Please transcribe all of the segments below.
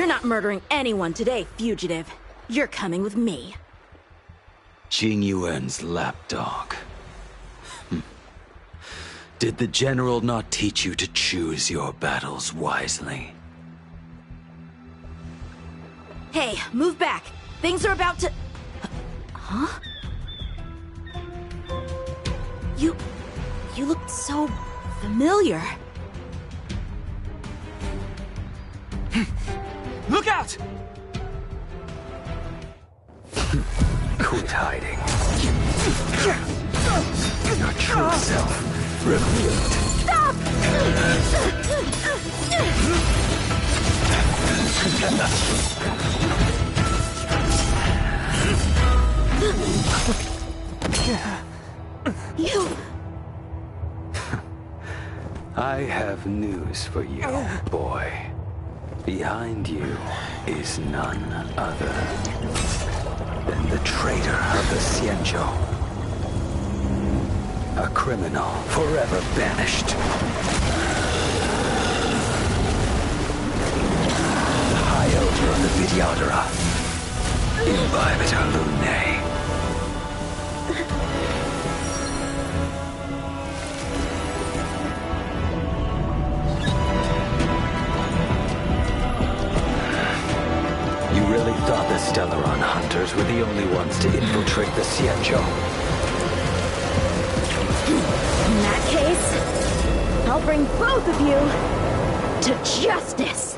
You're not murdering anyone today, fugitive. You're coming with me. Jing Yuan's lapdog. Did the general not teach you to choose your battles wisely? Hey, move back. Things are about to... Huh? You look so familiar. Look out! Quit hiding. Your true self revealed. Stop! You... I have news for you, boy. Behind you is none other than the traitor of the Xianzhou. A criminal forever banished. The High Elder of the Vidyadhara. Imbibitor Lunae. You really thought the Stellaron hunters were the only ones to infiltrate the Xianzhou? In that case, I'll bring both of you to justice.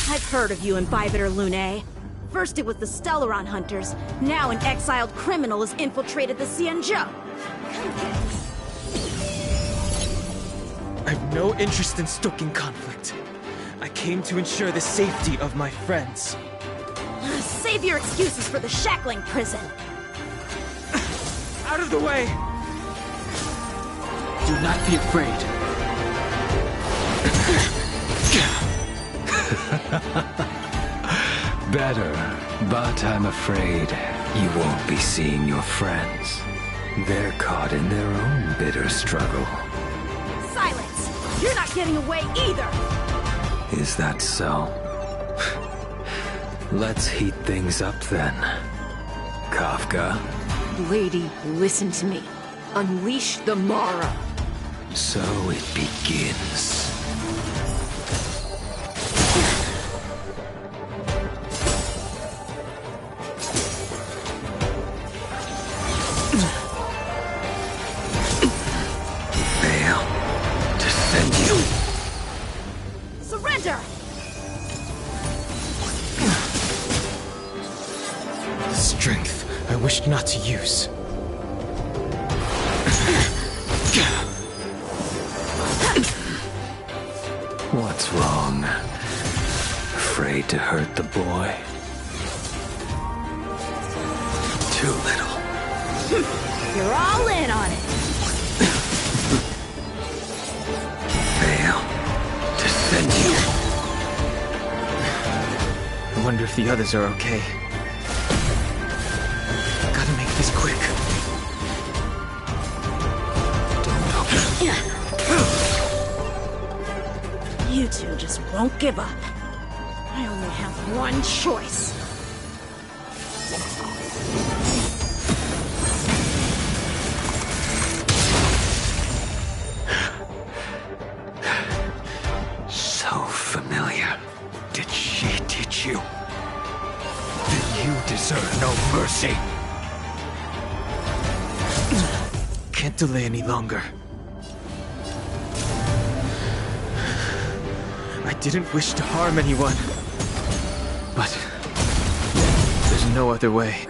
I've heard of you, Imbibitor Lunae. First it was the Stellaron hunters, now an exiled criminal has infiltrated the Xianzhou. I've no interest in stoking conflict. I came to ensure the safety of my friends. Save your excuses for the shackling prison. Out of the way! Do not be afraid. Better, but I'm afraid you won't be seeing your friends. They're caught in their own bitter struggle. Silence! You're not getting away either! Is that so? Let's heat things up then. Kafka? Lady, listen to me. Unleash the Mara. So it begins. Fail to send you. Surrender! Strength I wished not to use. What's wrong? Afraid to hurt the boy? Too little. You're all in on it! Fail to send you. I wonder if the others are okay. Gotta make this quick. Don't open. You two just won't give up. I only have one choice. So familiar. Did she teach you? Then you deserve no mercy. Can't delay any longer. I didn't wish to harm anyone. But there's no other way.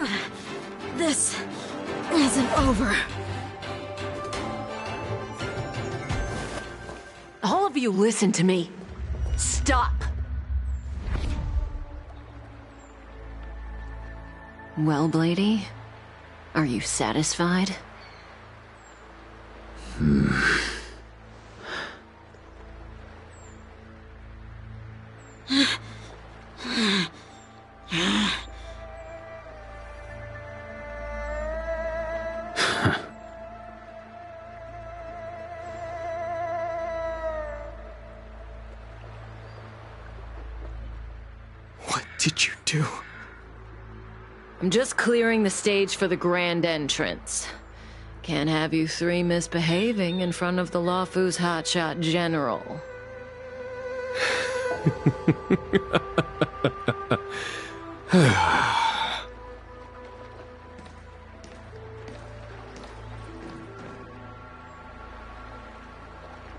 This isn't over. All of you listen to me. Stop. Well, Blady, are you satisfied? do? I'm just clearing the stage for the grand entrance. Can't have you three misbehaving in front of the Luofu's hotshot general.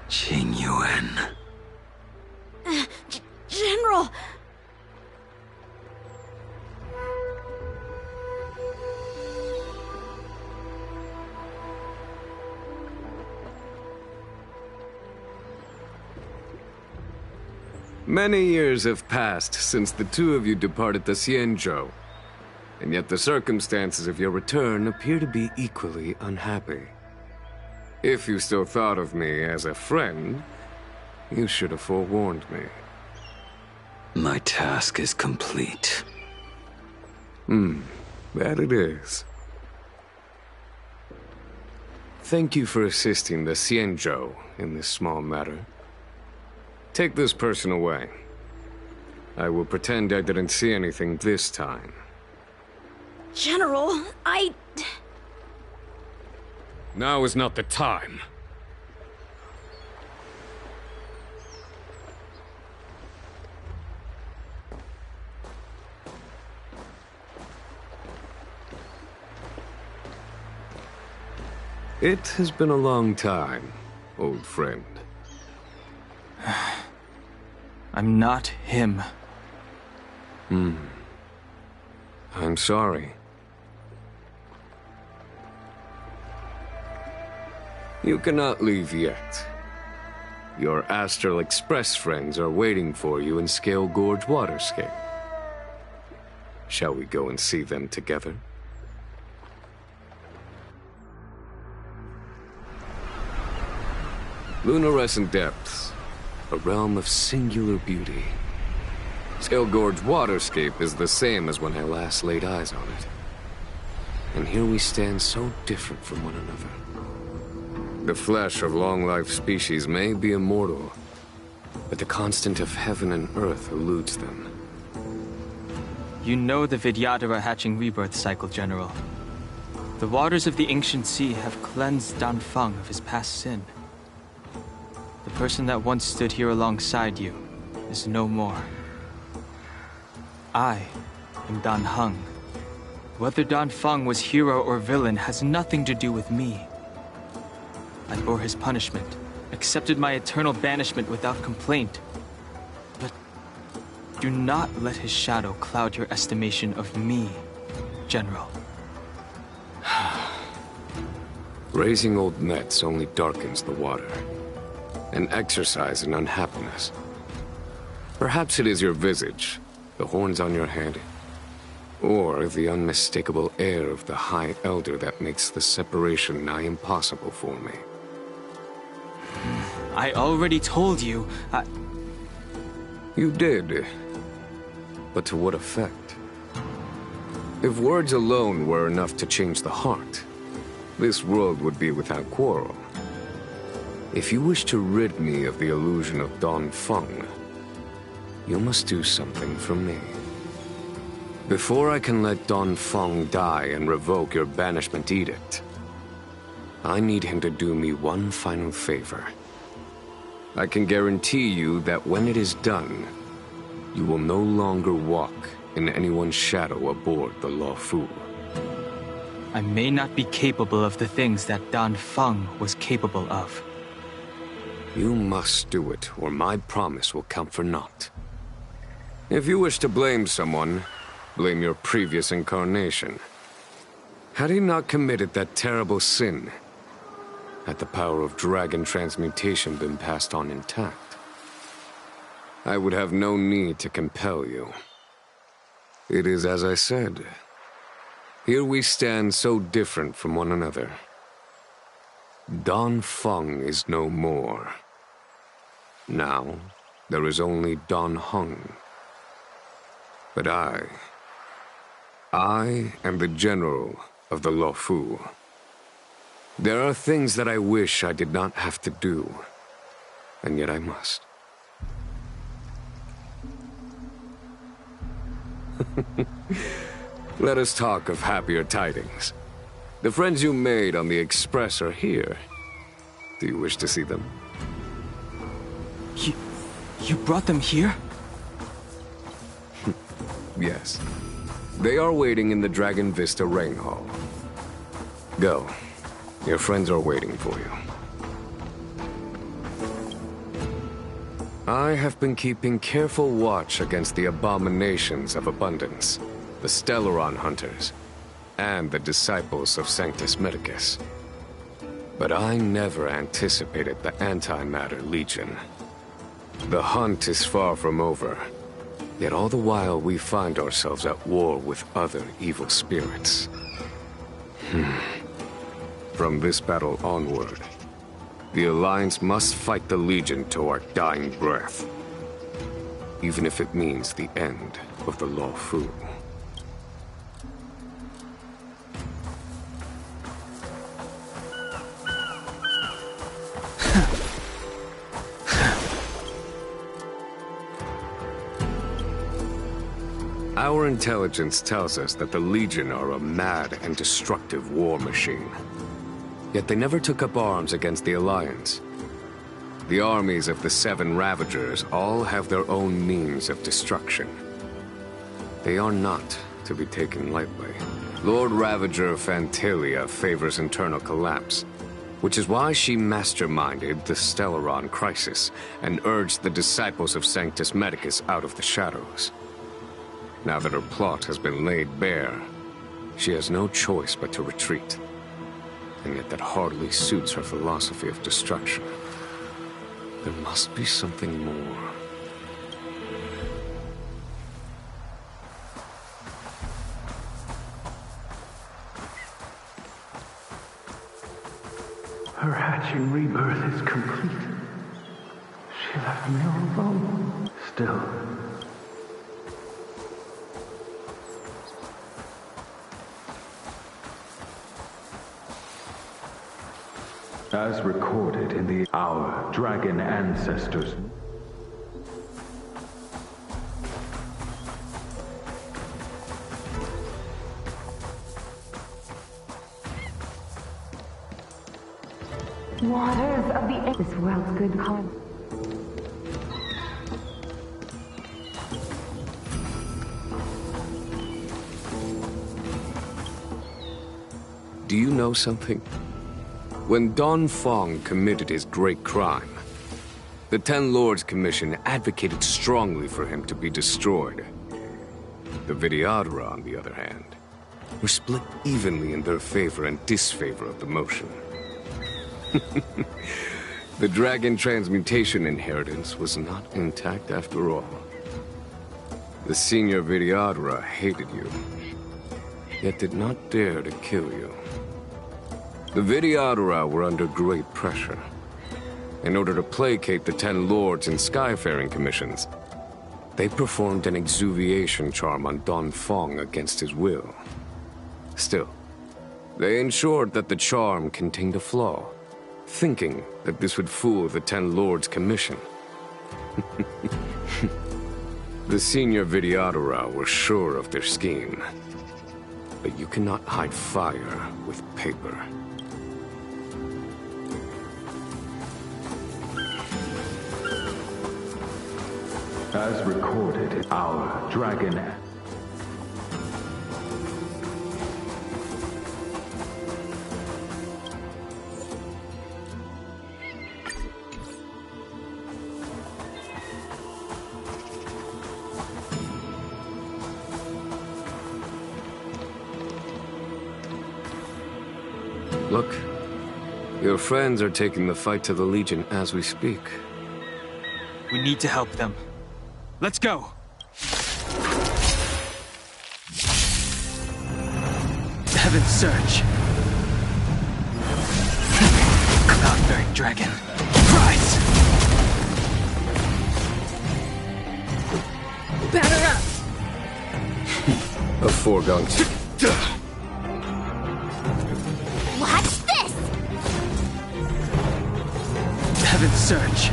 Qingyuan. General! Many years have passed since the two of you departed the Xianzhou, and yet the circumstances of your return appear to be equally unhappy. If you still thought of me as a friend, you should have forewarned me. My task is complete. That it is. Thank you for assisting the Xianzhou in this small matter. Take this person away. I will pretend I didn't see anything this time. General, Now is not the time. It has been a long time, old friend. I'm not him. I'm sorry. You cannot leave yet. Your Astral Express friends are waiting for you in Scale Gorge Waterscape. Shall we go and see them together? Lunarescent Depths, a realm of singular beauty. Scale Gorge Waterscape is the same as when I last laid eyes on it. And here we stand so different from one another. The flesh of long-life species may be immortal, but the constant of heaven and earth eludes them. You know the Vidyadhara hatching rebirth cycle, General. The waters of the ancient sea have cleansed Danfeng of his past sin. The person that once stood here alongside you is no more. I am Dan Heng. Whether Danfeng was hero or villain has nothing to do with me. I bore his punishment, accepted my eternal banishment without complaint. But do not let his shadow cloud your estimation of me, General. Raising old nets only darkens the water, an exercise in unhappiness. Perhaps it is your visage, the horns on your head, or the unmistakable air of the High Elder that makes the separation nigh impossible for me. I already told you, You did, but to what effect? If words alone were enough to change the heart, this world would be without quarrel. If you wish to rid me of the illusion of Danfeng, you must do something for me. Before I can let Danfeng die and revoke your banishment edict, I need him to do me one final favor. I can guarantee you that when it is done, you will no longer walk in anyone's shadow aboard the Luofu. I may not be capable of the things that Danfeng was capable of. You must do it, or my promise will count for naught. If you wish to blame someone, blame your previous incarnation. Had he not committed that terrible sin, had the power of dragon transmutation been passed on intact, I would have no need to compel you. It is as I said. Here we stand so different from one another. Danfeng is no more. Now, there is only Dan Heng. But I am the general of the Luofu. There are things that I wish I did not have to do, and yet I must. Let us talk of happier tidings. The friends you made on the Express are here. Do you wish to see them? You brought them here? Yes. They are waiting in the Dragon Vista Rain Hall. Go. Your friends are waiting for you. I have been keeping careful watch against the abominations of abundance, the Stellaron Hunters, and the disciples of Sanctus Medicus. But I never anticipated the Antimatter Legion. The hunt is far from over, yet all the while we find ourselves at war with other evil spirits. From this battle onward, the Alliance must fight the Legion to our dying breath, even if it means the end of the Law Fu. Our intelligence tells us that the Legion are a mad and destructive war machine. Yet they never took up arms against the Alliance. The armies of the Seven Ravagers all have their own means of destruction. They are not to be taken lightly. Lord Ravager Fantalia favors internal collapse, which is why she masterminded the Stellaron crisis and urged the disciples of Sanctus Medicus out of the shadows. Now that her plot has been laid bare, she has no choice but to retreat. And yet that hardly suits her philosophy of destruction. There must be something more. Her hatching rebirth is complete. She left me all alone. Still. As recorded in our dragon ancestors. Waters of the this world's good cause. Do you know something? When Don Fong committed his great crime, the Ten Lords Commission advocated strongly for him to be destroyed. The Vidyadhara, on the other hand, were split evenly in their favor and disfavor of the motion. The dragon transmutation inheritance was not intact after all. The senior Vidyadhara hated you, yet did not dare to kill you. The Vidyadhara were under great pressure. In order to placate the Ten Lords and Skyfaring Commissions, they performed an exuviation charm on Don Fong against his will. Still, they ensured that the charm contained a flaw, thinking that this would fool the Ten Lords Commission. The senior Vidyadhara were sure of their scheme. But you cannot hide fire with paper. As recorded in our dragon. Look, your friends are taking the fight to the Legion as we speak. We need to help them. Let's go! Heaven's Surge. Cloud-bearing dragon. Rise! Batter up! A foregone. Watch this! Heaven's Surge.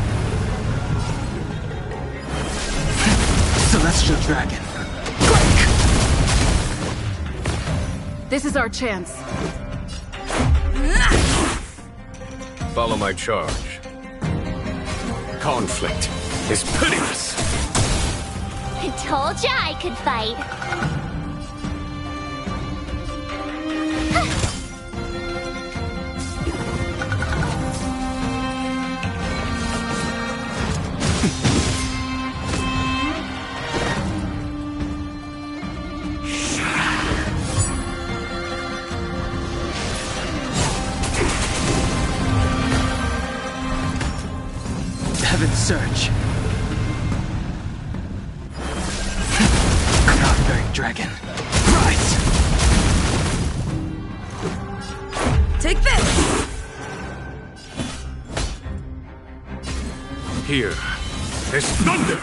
Celestial dragon. Break! This is our chance. Follow my charge. Conflict is pitiless. I told ya I could fight. Heaven's Surge. God-bearing dragon. Rise! Take this! Here is thunder!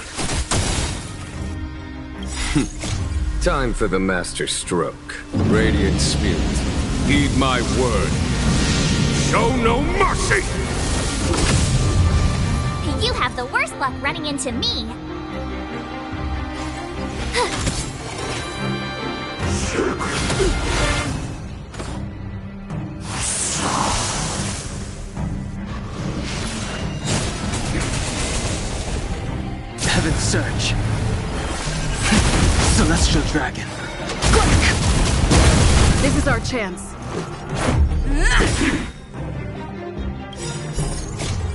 Time for the master stroke. Radiant Spirit, heed my word. Show no mercy! You have the worst luck running into me. Heaven's Surge. Celestial Dragon. Quick! This is our chance.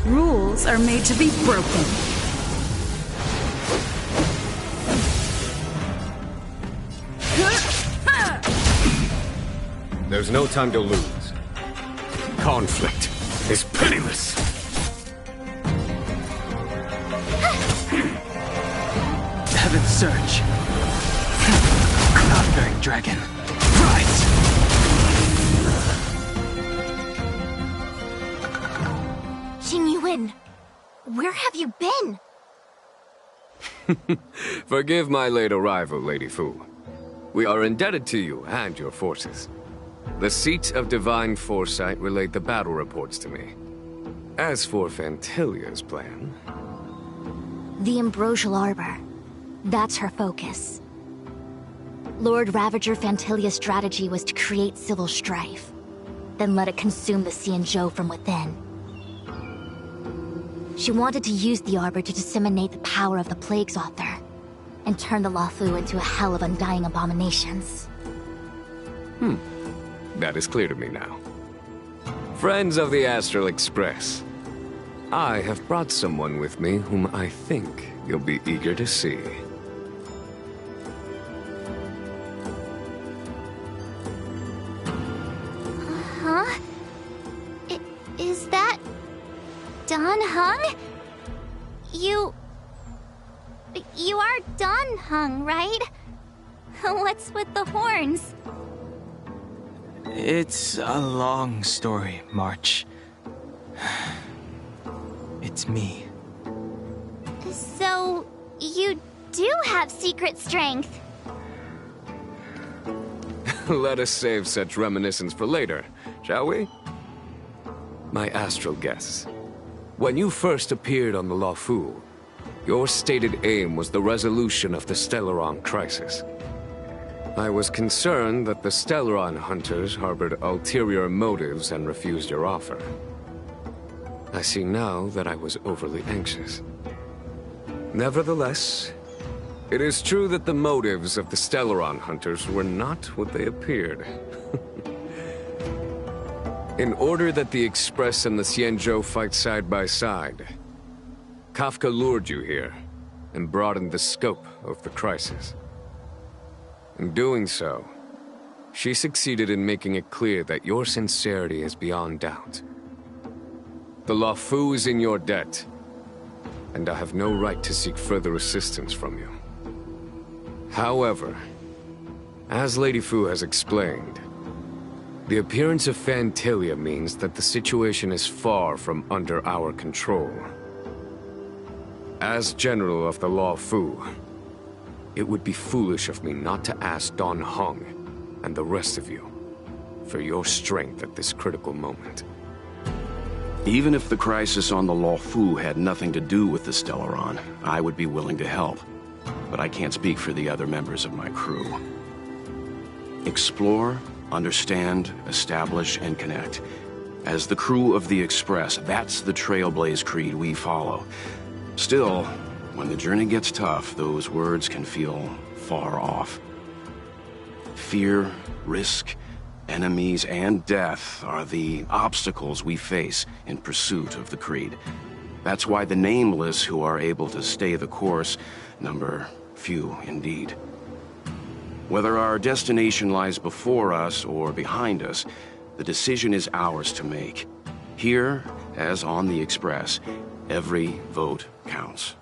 Rules are made to be broken. There's no time to lose. Conflict is pitiless. Heaven's Surge. God-bearing dragon. Rise! Xingyuan, where have you been? Forgive my late arrival, Lady Fu. We are indebted to you and your forces. The Seat of Divine Foresight relayed the battle reports to me. As for Fantilia's plan... The Ambrosial Arbor. That's her focus. Lord Ravager Fantilia's strategy was to create civil strife, then let it consume the Xianzhou from within. She wanted to use the Arbor to disseminate the power of the Plague's author, and turn the Luofu into a hell of undying abominations. That is clear to me now. Friends of the Astral Express, I have brought someone with me whom I think you'll be eager to see. Huh? Is that... Dan Heng? You are Dan Heng, right? What's with the horns? It's a long story, March. It's me. So, you do have secret strength. Let us save such reminiscence for later, shall we? My astral guests. When you first appeared on the Luofu, your stated aim was the resolution of the Stellaron crisis. I was concerned that the Stellaron hunters harbored ulterior motives and refused your offer. I see now that I was overly anxious. Nevertheless, it is true that the motives of the Stellaron hunters were not what they appeared. In order that the Express and the Xianzhou fight side by side, Kafka lured you here and broadened the scope of the crisis. In doing so, she succeeded in making it clear that your sincerity is beyond doubt. The Luofu is in your debt, and I have no right to seek further assistance from you. However, as Lady Fu has explained, the appearance of Fantilia means that the situation is far from under our control. As General of the Luofu, it would be foolish of me not to ask Dan Heng and the rest of you for your strength at this critical moment. Even if the crisis on the Luofu had nothing to do with the Stellaron, I would be willing to help. But I can't speak for the other members of my crew. Explore understand, establish, and connect. As the crew of the Express, that's the Trailblaze creed we follow. Still, when the journey gets tough, those words can feel far off. Fear, risk, enemies, and death are the obstacles we face in pursuit of the creed. That's why the nameless who are able to stay the course number few indeed. Whether our destination lies before us or behind us, the decision is ours to make. Here, as on the Express, every vote counts.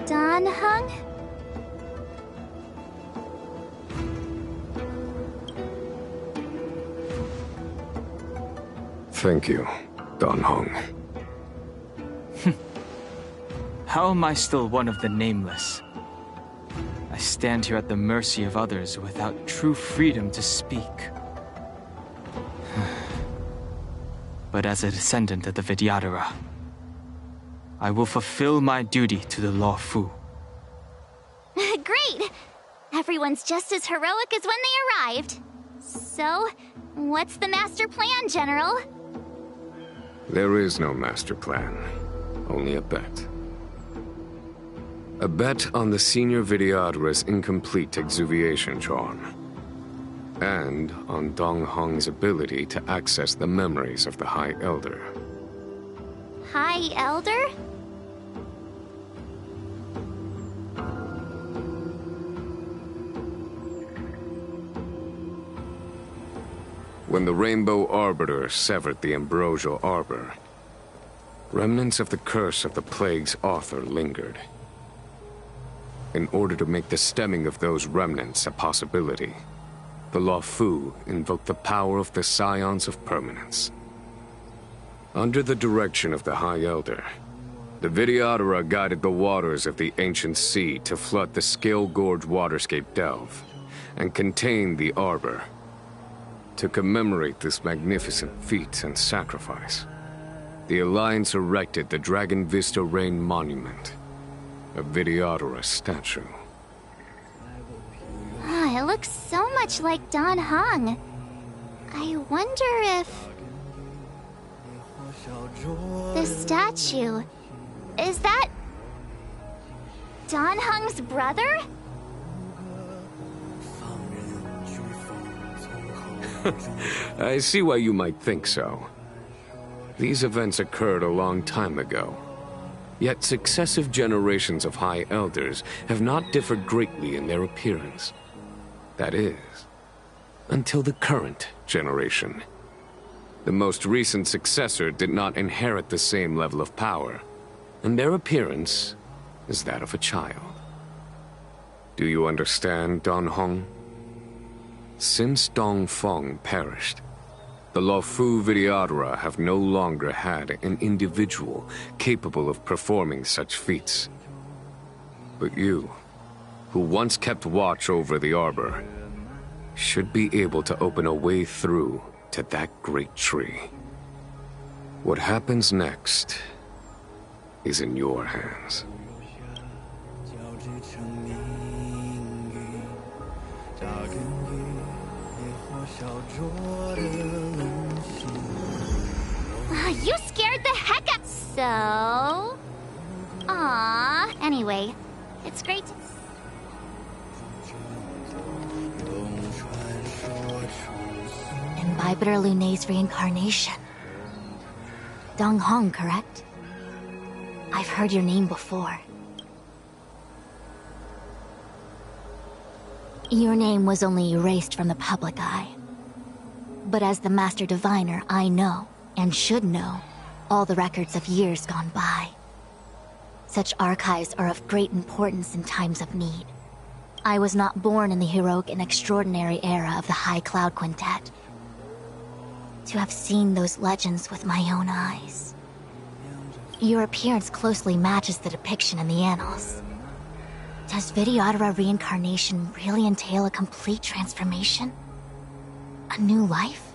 Dan Heng? Thank you, Dan Heng. How am I still one of the nameless? I stand here at the mercy of others without true freedom to speak. But as a descendant of the Vidyadhara, I will fulfill my duty to the Law Fu. Great! Everyone's just as heroic as when they arrived. So, what's the master plan, General? There is no master plan, only a bet. A bet on the senior Vidyadhara's incomplete exuviation charm. And on Dong Hong's ability to access the memories of the High Elder. High Elder? When the Rainbow Arbiter severed the Ambrosial Arbor, remnants of the curse of the plague's author lingered. In order to make the stemming of those remnants a possibility, the Law Fu invoked the power of the Scions of Permanence. Under the direction of the High Elder, the Vidyadhara guided the waters of the ancient sea to flood the Scale Gorge waterscape delve and contain the Arbor. To commemorate this magnificent feat and sacrifice, the Alliance erected the Dragon Vista Rain Monument, a Vidyadhara statue. It looks so much like Dan Heng. I wonder if... the statue... is that... Dan Heng's brother? I see why you might think so. These events occurred a long time ago. Yet successive generations of High Elders have not differed greatly in their appearance. That is, until the current generation. The most recent successor did not inherit the same level of power, and their appearance is that of a child. Do you understand, Dan Heng? Since Dong Feng perished, the Law Fu Vidyadhara have no longer had an individual capable of performing such feats. But you, who once kept watch over the Arbor, should be able to open a way through to that great tree. What happens next is in your hands. You scared the heck out. So... Aww. Anyway, it's great to... Imbibitor Lunay's reincarnation. Dong Heng, correct? I've heard your name before. Your name was only erased from the public eye. But as the Master Diviner, I know, and should know, all the records of years gone by. Such archives are of great importance in times of need. I was not born in the heroic and extraordinary era of the High Cloud Quintet. To have seen those legends with my own eyes. Your appearance closely matches the depiction in the annals. Does Vidyadhara reincarnation really entail a complete transformation? A new life?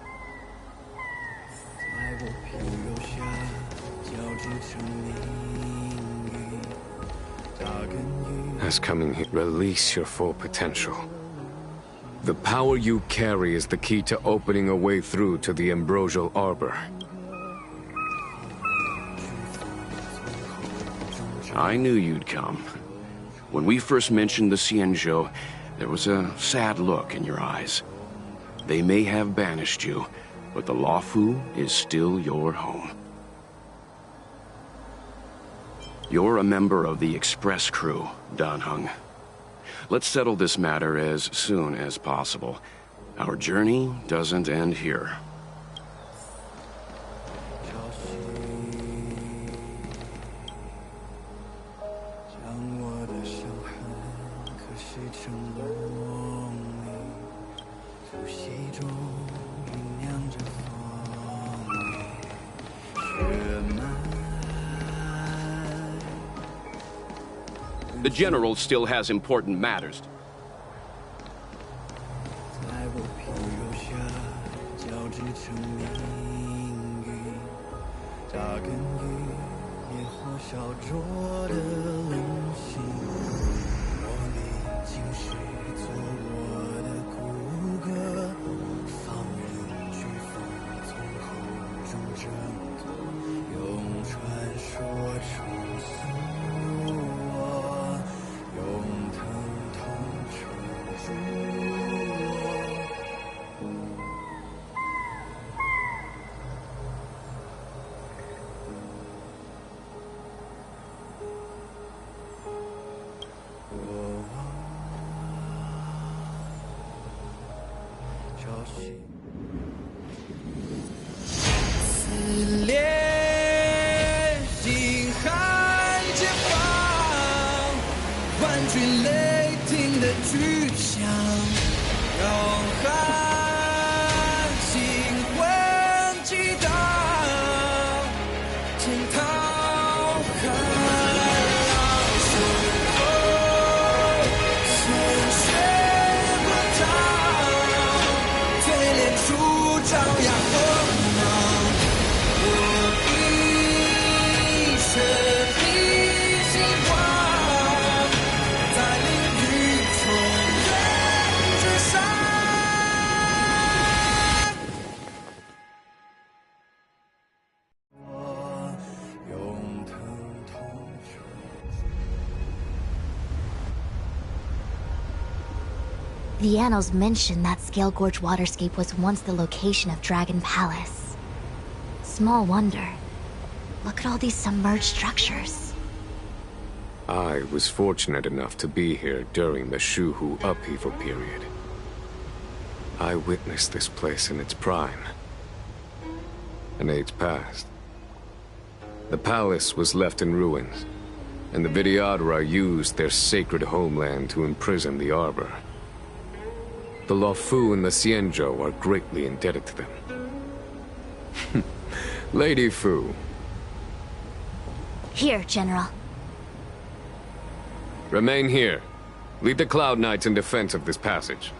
As coming here, release your full potential. The power you carry is the key to opening a way through to the Ambrosial Arbor. I knew you'd come. When we first mentioned the Xianzhou, there was a sad look in your eyes. They may have banished you, but the Luofu is still your home. You're a member of the Express crew, Dan Heng. Let's settle this matter as soon as possible. Our journey doesn't end here. The General still has important matters. The annals mention that Scale Gorge waterscape was once the location of Dragon Palace. Small wonder. Look at all these submerged structures. I was fortunate enough to be here during the Shuhu upheaval period. I witnessed this place in its prime. An age passed. The palace was left in ruins, and the Vidyadhara used their sacred homeland to imprison the Arbor. The Luofu and the Xianzhou are greatly indebted to them. Lady Fu. Here, General. Remain here. Lead the Cloud Knights in defense of this passage.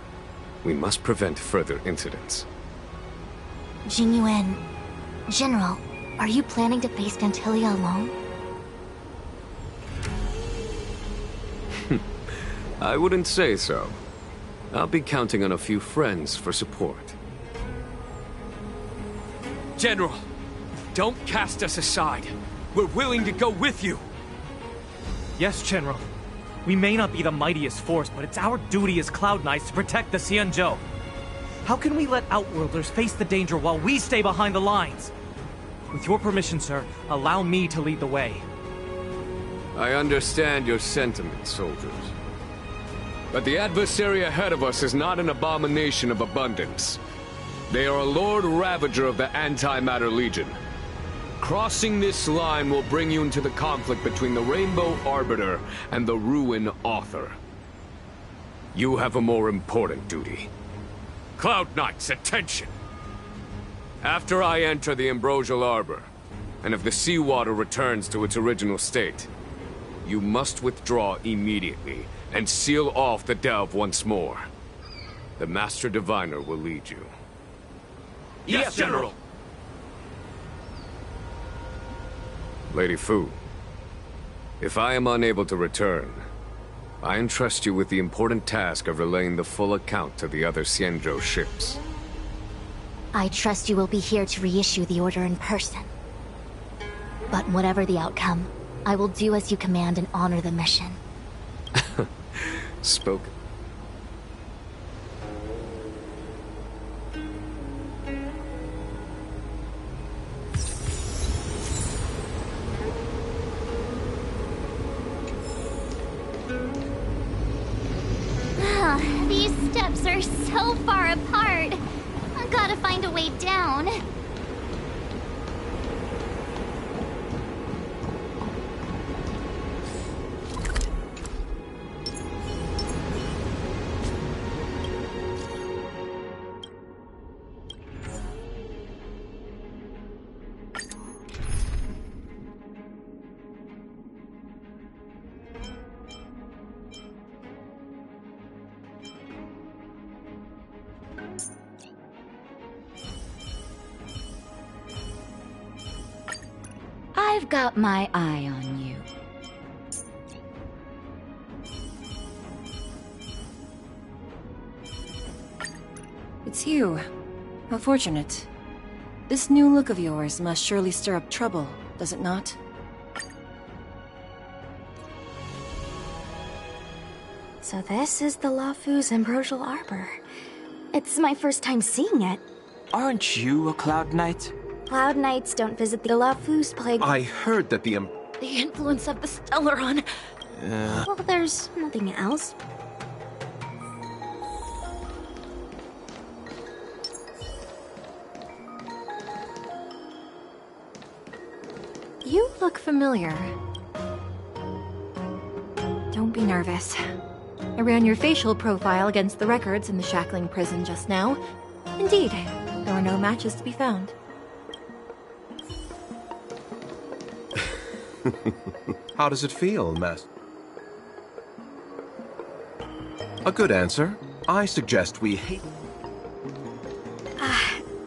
We must prevent further incidents. Jingyuan, General, are you planning to face Phantilia alone? I wouldn't say so. I'll be counting on a few friends for support. General, don't cast us aside. We're willing to go with you. Yes, General. We may not be the mightiest force, but it's our duty as Cloud Knights to protect the Xianzhou. How can we let Outworlders face the danger while we stay behind the lines? With your permission, sir, allow me to lead the way. I understand your sentiments, soldiers. But the adversary ahead of us is not an abomination of abundance. They are a Lord Ravager of the Antimatter Legion. Crossing this line will bring you into the conflict between the Rainbow Arbiter and the Ruin Author. You have a more important duty. Cloud Knights, attention! After I enter the Ambrosial Arbor, and if the seawater returns to its original state, you must withdraw immediately and seal off the delve once more. The Master Diviner will lead you. Yes, General! Lady Fu, if I am unable to return, I entrust you with the important task of relaying the full account to the other Xianzhou ships. I trust you will be here to reissue the order in person. But whatever the outcome, I will do as you command and honor the mission. Spoken. These steps are so far apart. I gotta find a way down. I've got my eye on you. It's you. How fortunate. This new look of yours must surely stir up trouble, does it not? So this is the Luofu's Ambrosial Arbor. It's my first time seeing it. Aren't you a Cloud Knight? Cloud Knights don't visit the Luofu's plague. I heard that the influence of the Stellaron. Well, there's nothing else. You look familiar. Don't be nervous. I ran your facial profile against the records in the shackling prison just now. Indeed, there were no matches to be found. How does it feel, Master? A good answer. I suggest we hate...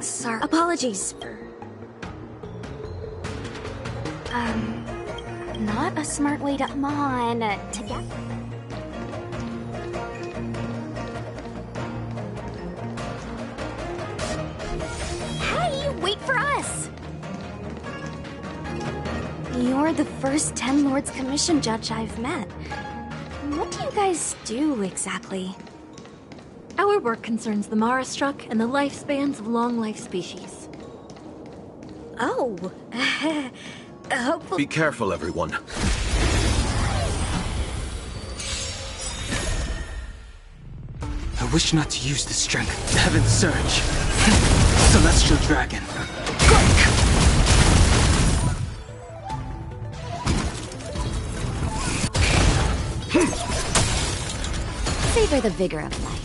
Sorry. Apologies for... Not a smart way to... Come on, together. Hey, wait for us! You're the first 10 Lords Commission judge I've met. What do you guys do, exactly? Our work concerns the Mara struck and the lifespans of long-life species. Oh, hopefully... Be careful, everyone. I wish not to use the strength. Heaven's Surge. Celestial Dragon. Savor the vigor of life.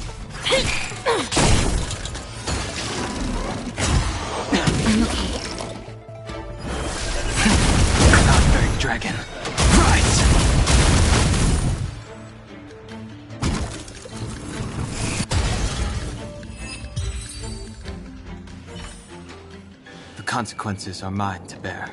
I'm okay. Cloud-bearing Dragon. Rise! The consequences are mine to bear.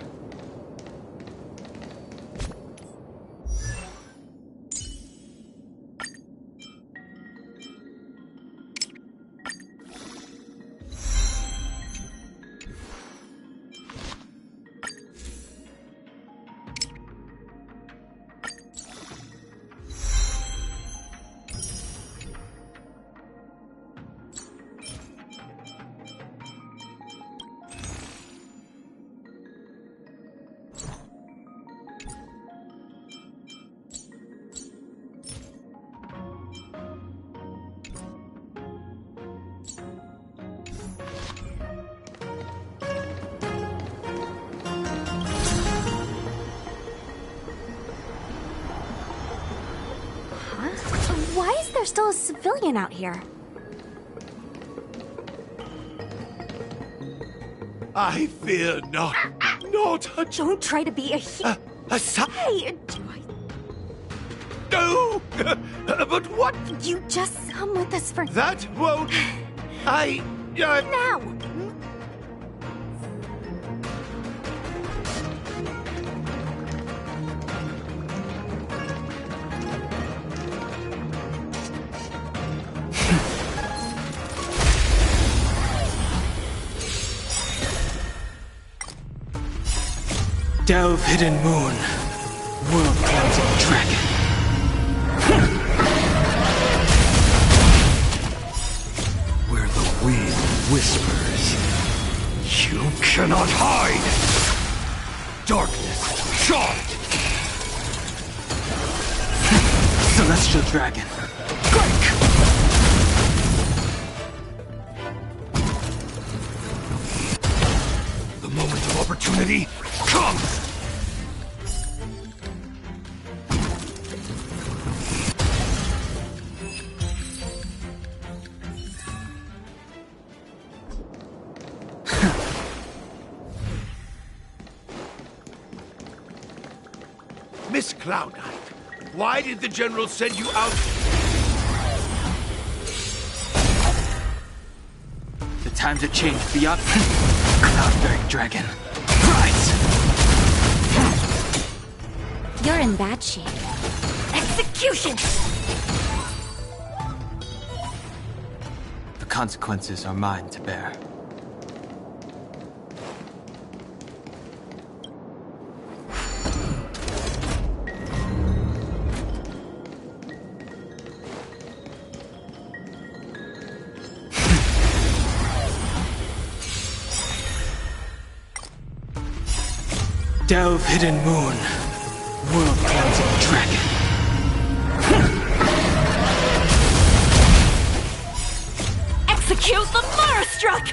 Why is there still a civilian out here? I fear not. Don't try to be a Hey, No! But what? You just come with us for... That won't... Now! Delve hidden moon, world-cleansing dragon. Where the wind whispers, you cannot hide! Darkness, shard! Celestial dragon. The moment of opportunity comes! Miss Cloud Knight, why did the General send you out? The times have changed beyond Cloud-bearing dragon. Rise! You're in bad shape. Execution! The consequences are mine to bear. Delve hidden moon, world-cleansing dragon. Execute the Marastruck!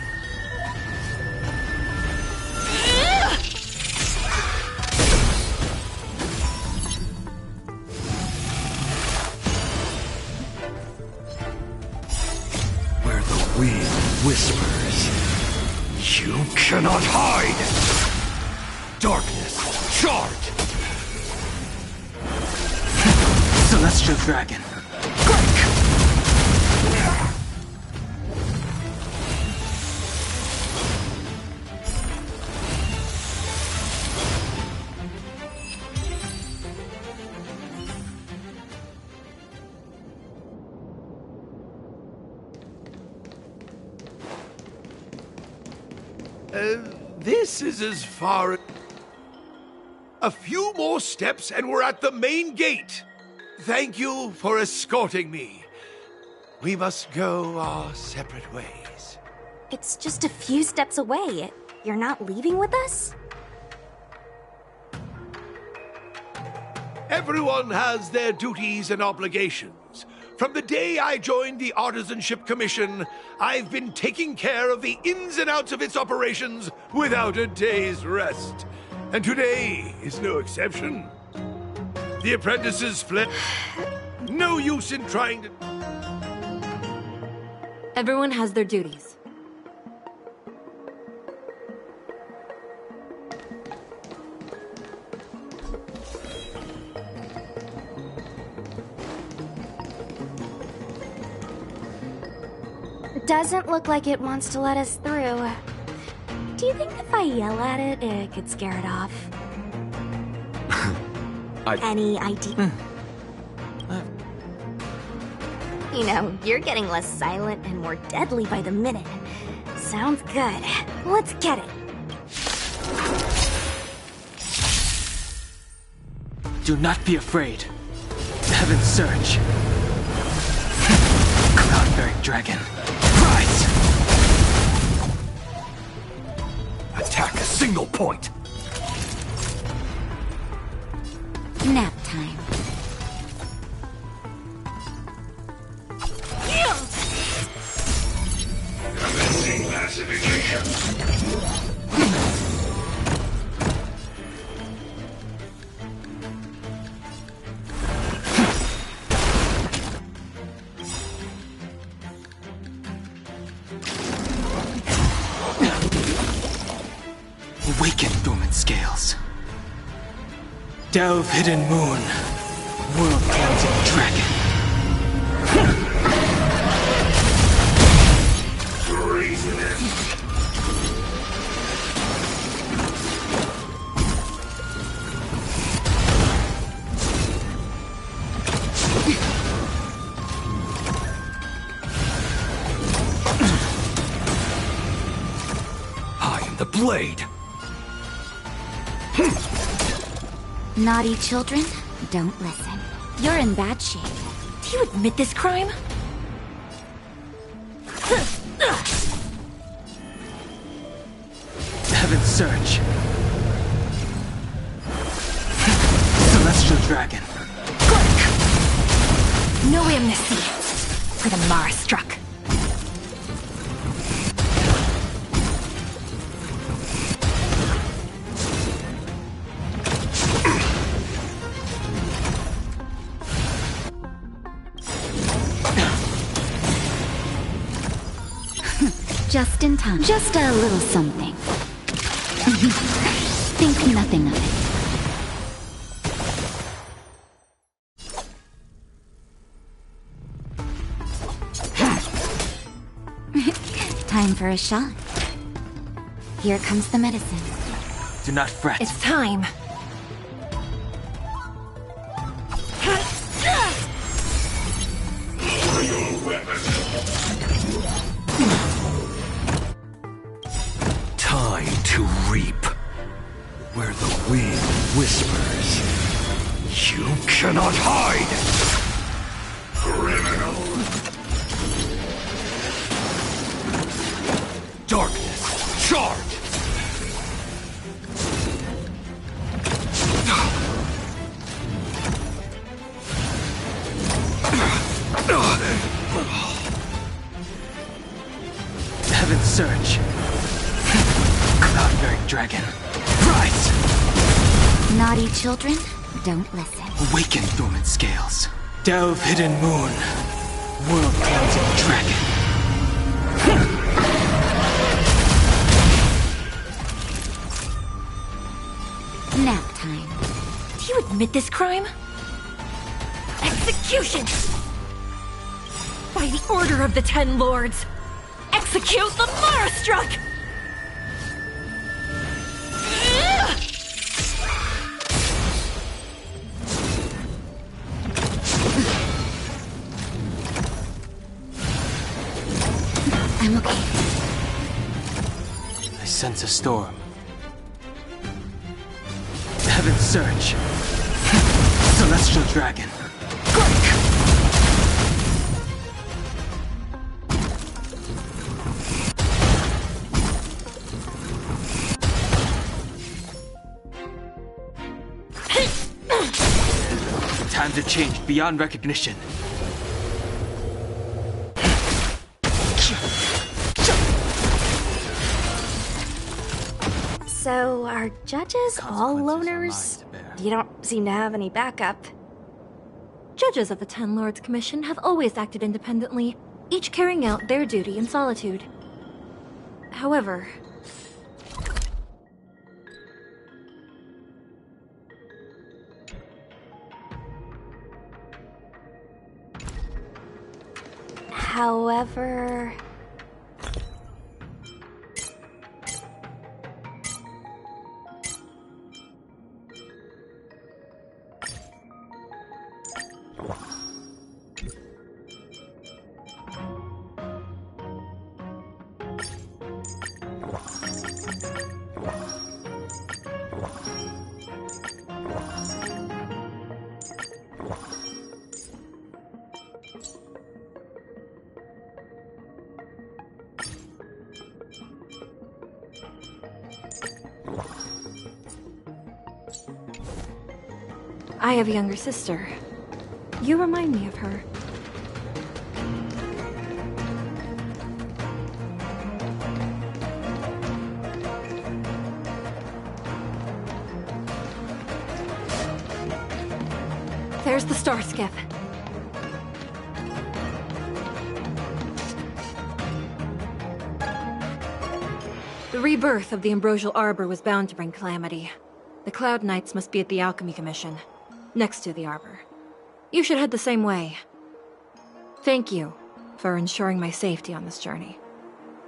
Where the wind whispers, you cannot hide! Darkness, shard! Celestial dragon. This is as far as... A few more steps and we're at the main gate. Thank you for escorting me. We must go our separate ways. It's just a few steps away. You're not leaving with us? Everyone has their duties and obligations. From the day I joined the Artisanship Commission, I've been taking care of the ins and outs of its operations without a day's rest. And today is no exception. The apprentices fled. No use in trying to... Everyone has their duties. It doesn't look like it wants to let us through. Do you think if I yell at it, it could scare it off? Any idea? You know, you're getting less silent and more deadly by the minute. Sounds good. Let's get it. Do not be afraid. Heaven surge. Cloud-bearing dragon. Rise! Attack a single point. Nap time. Commencing classification. Awaken dormant scales. Delve hidden moon, world-cleansing dragon. I am the blade. Naughty children, don't listen. You're in bad shape. Do you admit this crime? Heaven's Surge. Celestial Dragon. No amnesty for the Mara struck. Just in time. Just a little something. Think nothing of it. Time for a shot. Here comes the medicine. Do not fret. It's time. Time to reap. Where the wind whispers. You cannot hide! Criminal! Darkness, charge! Heaven's Surge. Cloud-bearing dragon. Rise! Naughty children, don't listen. Awaken dormant scales. Delve hidden moon. World-cleansing dragon. Nap time. Do you admit this crime? Execution! By the order of the Ten Lords, execute the Marastruck! I'm okay. I sense a storm. Heaven's Surge. Celestial Dragon. Times have changed beyond recognition. So, are judges all loners? You don't seem to have any backup. Judges of the Ten Lords Commission have always acted independently, each carrying out their duty in solitude. However... However... I have a younger sister. You remind me of her. There's the star skiff. The rebirth of the Ambrosial Arbor was bound to bring calamity. The Cloud Knights must be at the Alchemy Commission, next to the Arbor. You should head the same way. Thank you for ensuring my safety on this journey.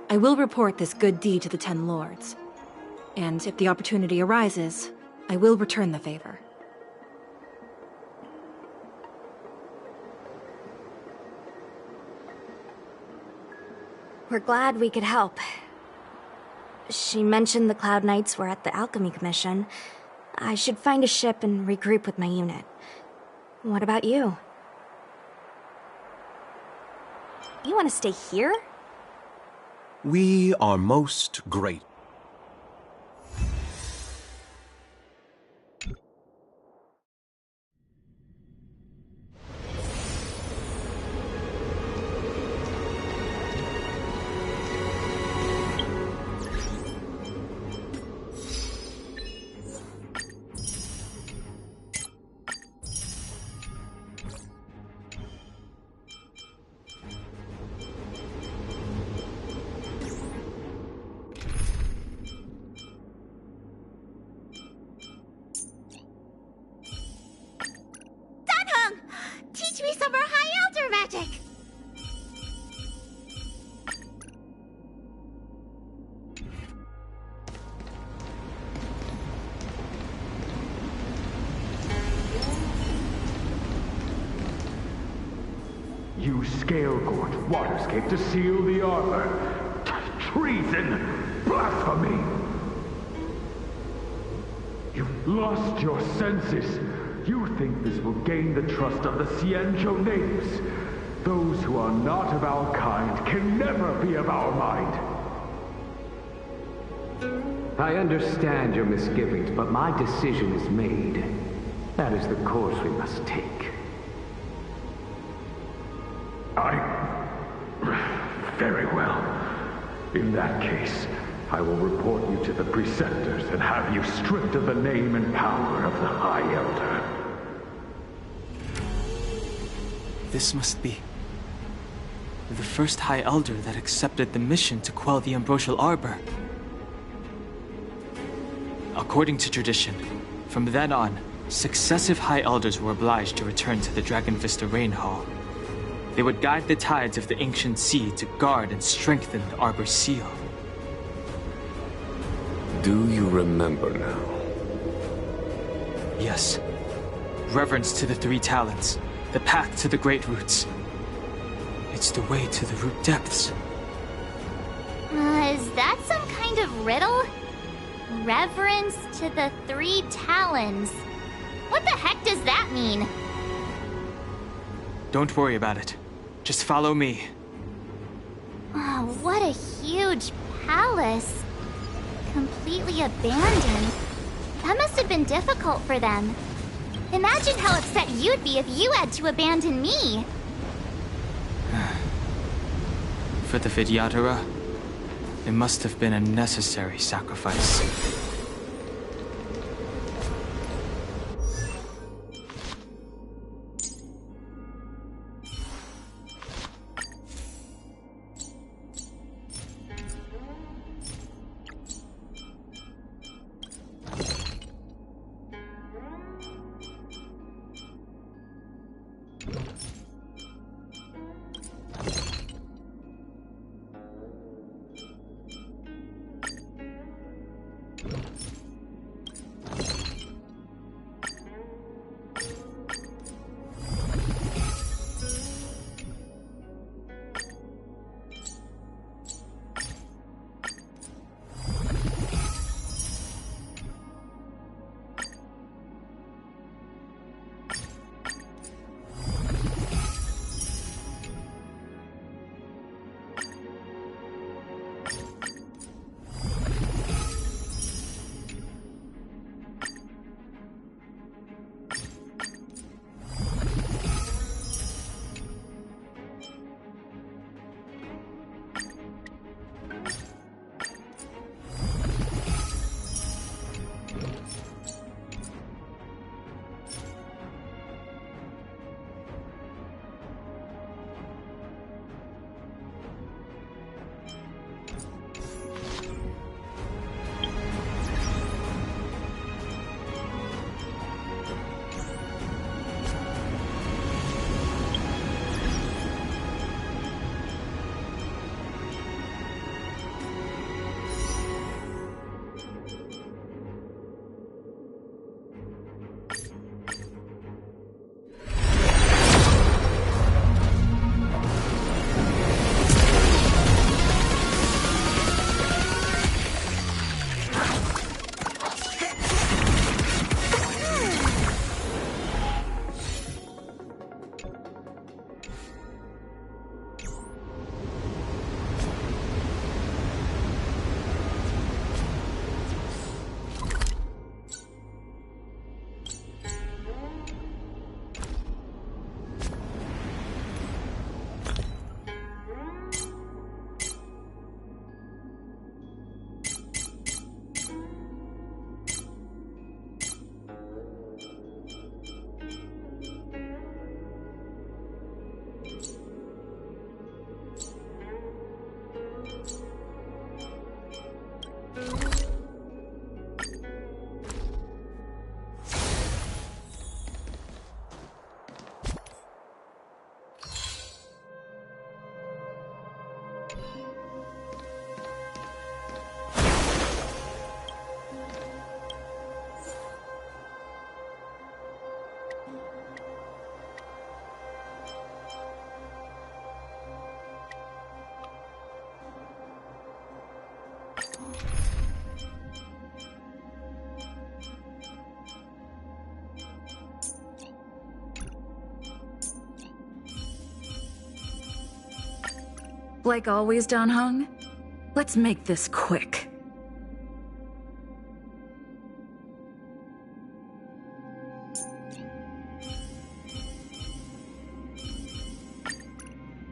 I will report this good deed to the Ten Lords. And if the opportunity arises, I will return the favor. We're glad we could help. She mentioned the Cloud Knights were at the Alchemy Commission. I should find a ship and regroup with my unit. What about you? You want to stay here? We are most great. Teach me some more High Elder magic! You scale-gorge waterscape to seal the arbor. Treason! Blasphemy! You've lost your senses. You think this will gain the trust of the Xianzhou natives. Those who are not of our kind can never be of our mind. I understand your misgivings, but my decision is made. That is the course we must take. Very well. In that case, I will report you to the Preceptors and have you stripped of the name and power of the High Elder. This must be the first High Elder that accepted the mission to quell the Ambrosial Arbor. According to tradition, from then on, successive High Elders were obliged to return to the Dragon Vista Rain Hall. They would guide the tides of the ancient sea to guard and strengthen the Arbor's seal. Do you remember now? Yes. Reverence to the Three Talents, the path to the Great Roots. It's the way to the root depths. Is that some kind of riddle? Reverence to the Three Talons. What the heck does that mean? Don't worry about it. Just follow me. Oh, what a huge palace. Completely abandoned. That must have been difficult for them. Imagine how upset you'd be if you had to abandon me. For the Vidyadhara, it must have been a necessary sacrifice. like always, Dan Heng? Let's make this quick.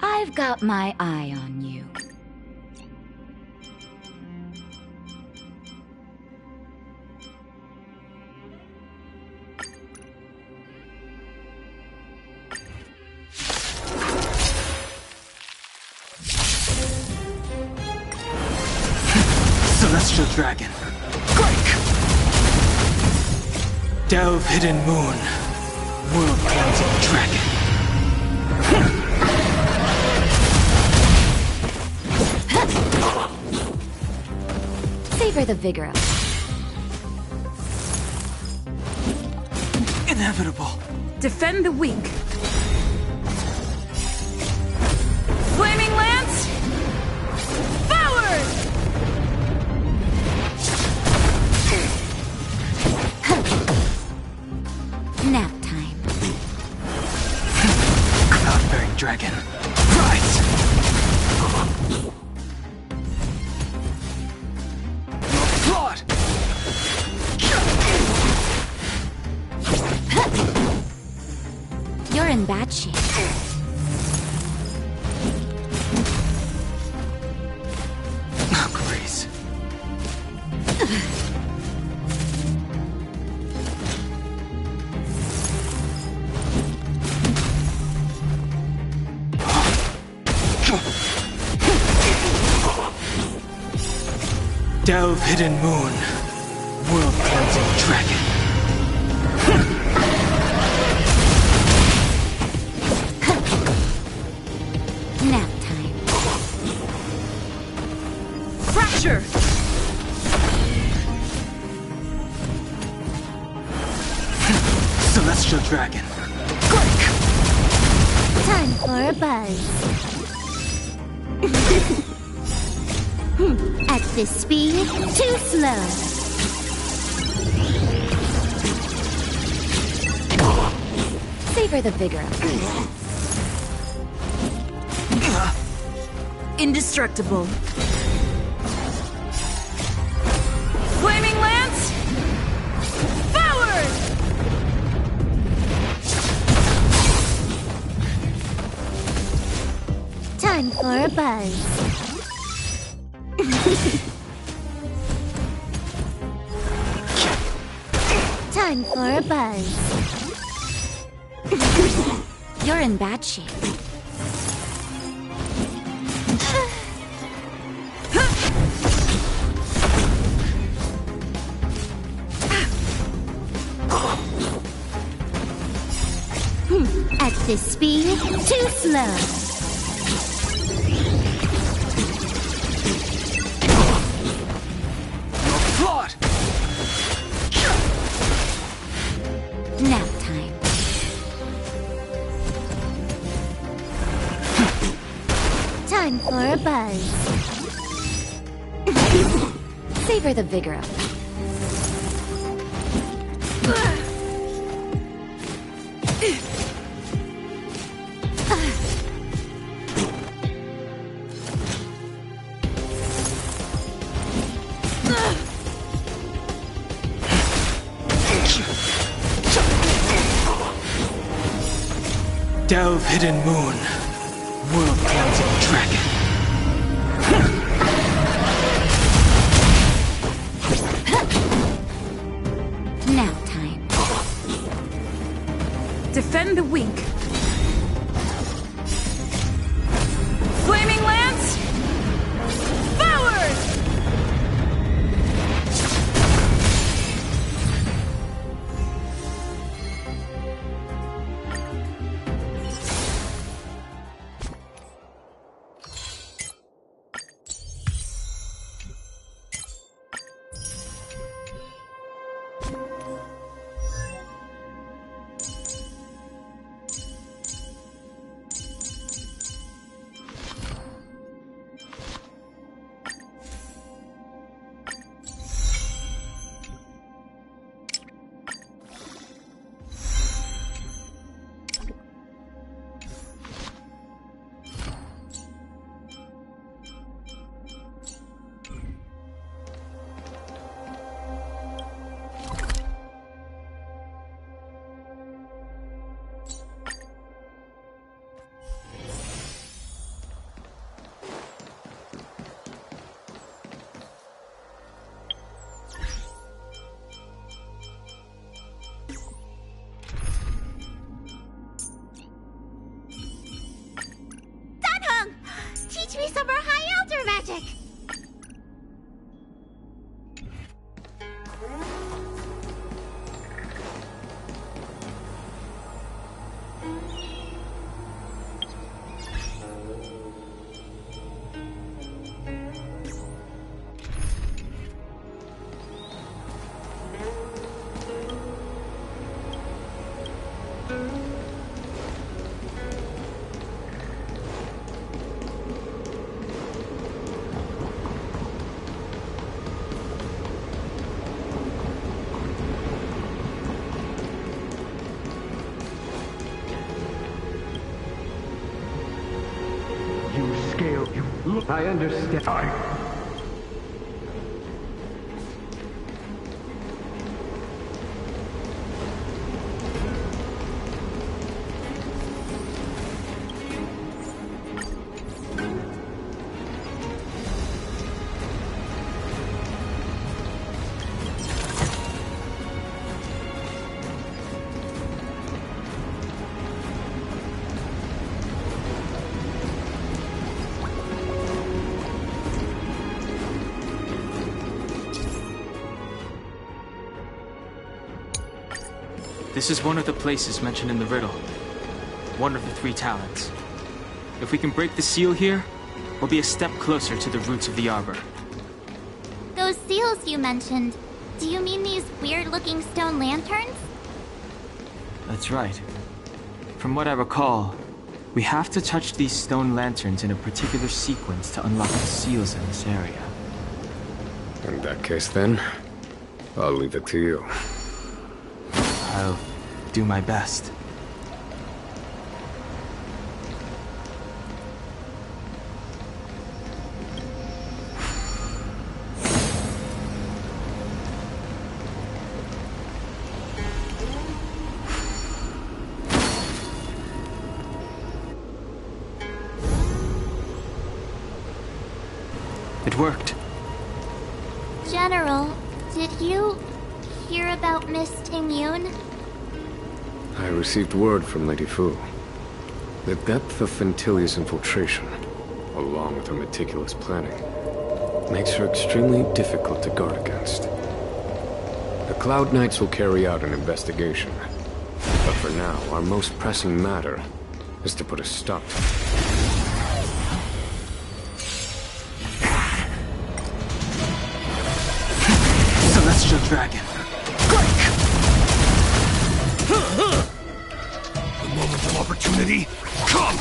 I've got my eye on you. Celestial Dragon. Break! Delve Hidden Moon. World Cleansing Dragon. Savor the vigor of Inevitable. Defend the weak. Flaming Lance! Forward! nap time. Cloud-bearing Dragon. Rise! Applaud! You're in bad shape. Grace. Delve Hidden Moon. World Cleansing Dragon. Nap time. Fracture! Celestial Dragon. Time for a buzz. At this speed, too slow. Savor the vigor of Indestructible. Flaming Lance! Forward! Time for a buzz. Time for a buzz. You're in bad shape. At this speed, too slow. Applaud! Nap time. Time for a buzz. Savor the vigor of Delve Hidden Moon. World Cleansing Dragon. nap time. Defend the weak. Flaming Lance! Forward! I understand. This is one of the places mentioned in the riddle. One of the 3 talents. If we can break the seal here, we'll be a step closer to the roots of the arbor. Those seals you mentioned, do you mean these weird-looking stone lanterns? That's right. From what I recall, we have to touch these stone lanterns in a particular sequence to unlock the seals in this area. In that case then, I'll leave it to you. I'll do my best. It worked. General, did you hear about Miss Tingyun? I received word from Lady Fu. The depth of Fentilia's infiltration, along with her meticulous planning, makes her extremely difficult to guard against. The Cloud Knights will carry out an investigation. But for now, our most pressing matter is to put a stop to it. Celestial Dragon. The moment of opportunity comes!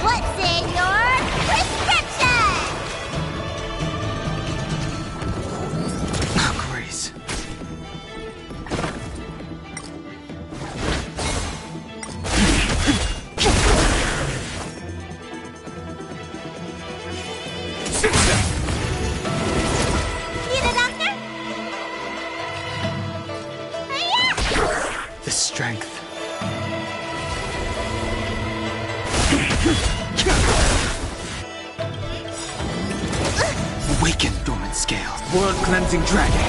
What's in your prescription? Oh, Grace. Need a doctor? The strength. Awaken, dormant scales. World-cleansing dragon.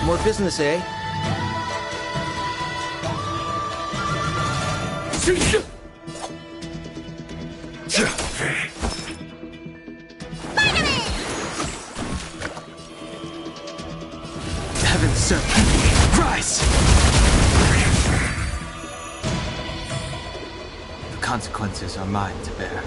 More business, eh? Heaven's serpent. Rise! The consequences are mine to bear.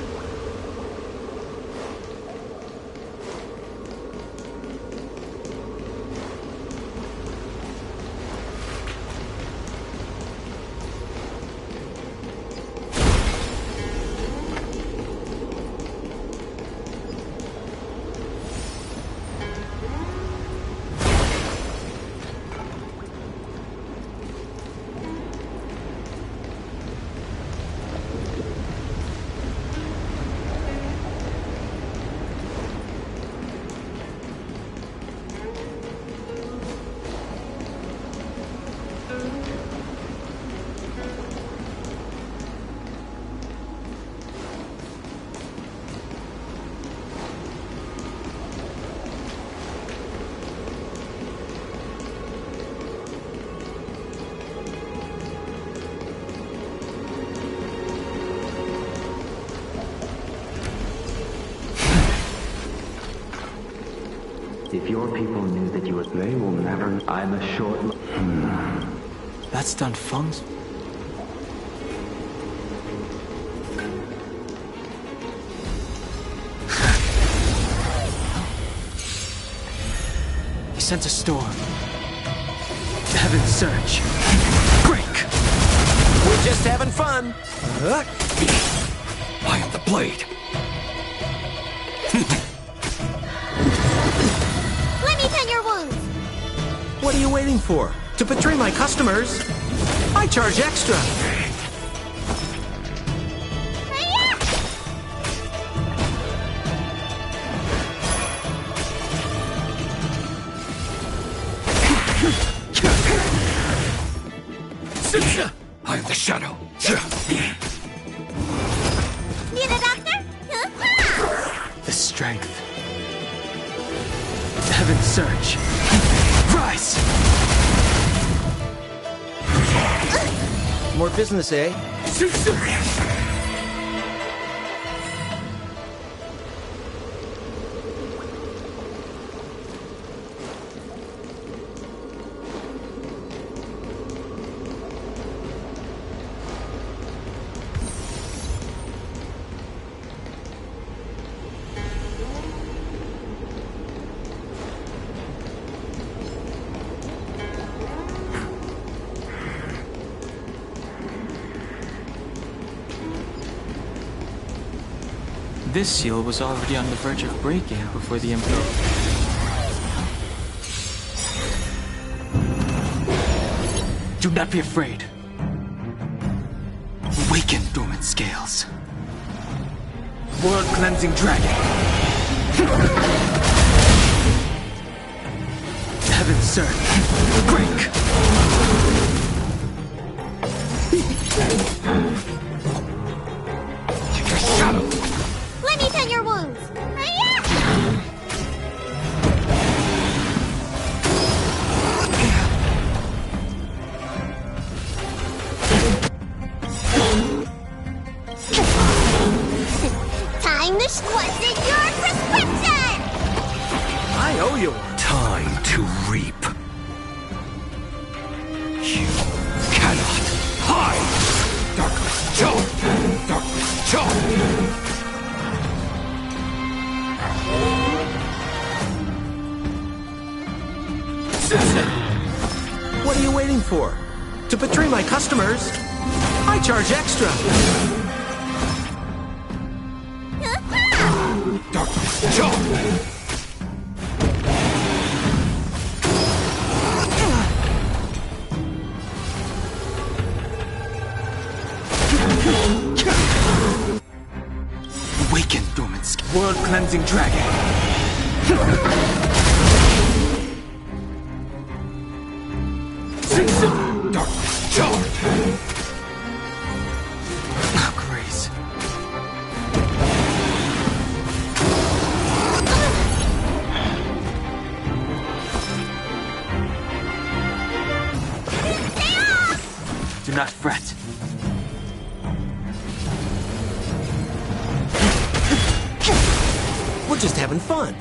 If your people knew that you would, they will never. I'm a short. That's Dan Feng's. He sent a storm. The heavens surge. Break! We're just having fun. I am the blade. Let me tend your wounds. What are you waiting for? To betray my customers, I charge extra. I am the shadow. Need a doctor? The strength. Heaven's surge. Rise! More business, eh? This seal was already on the verge of breaking before the Emperor. Do not be afraid. Awaken, dormant scales. World-cleansing dragon. Heaven's surge. Break. Like a shadow. Let me tend your wounds. Time to question your prescription! I owe you one. Time to reap. You cannot hide! Darkness Jaw! Darkness Jaw! What are you waiting for? To betray my customers, I charge extra. Darkness Jaw! Awaken, dormant world-cleansing dragon. Darkness Jaw! Oh, Grace. Do not fret. We're just having fun.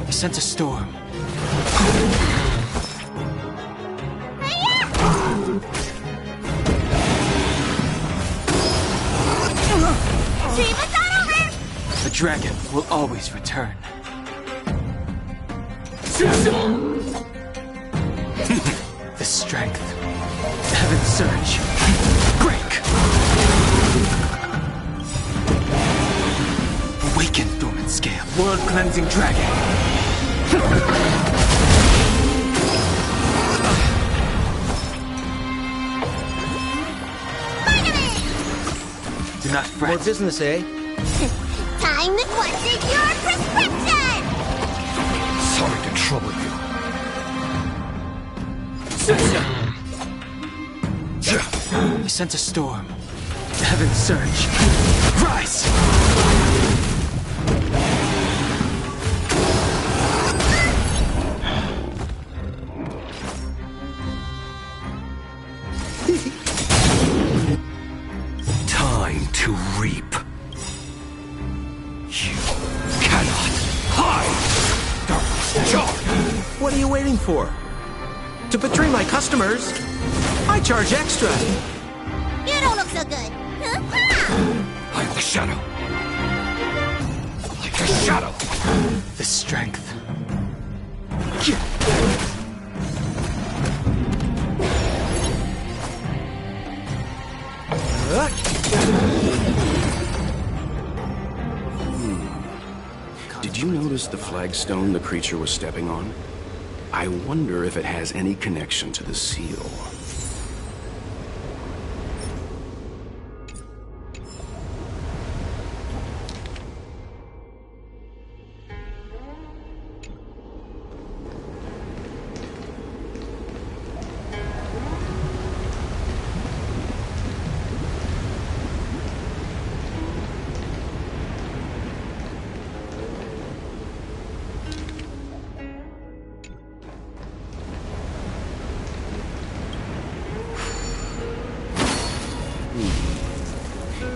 I sense a storm. The dragon will always return. The strength. Heaven's surge. Break! Awaken, dormant scale. World-cleansing dragon. Do not fret. More business, eh? Time to question your prescription! Sorry to trouble you. I sense a storm. Heaven's surge. Rise! Time to reap. You cannot hide! Darkness Jaw! What are you waiting for? To betray my customers, I charge extra. You don't look so good. I am the shadow. Like a shadow. The this strength. Did you notice the flagstone the creature was stepping on? I wonder if it has any connection to the seal.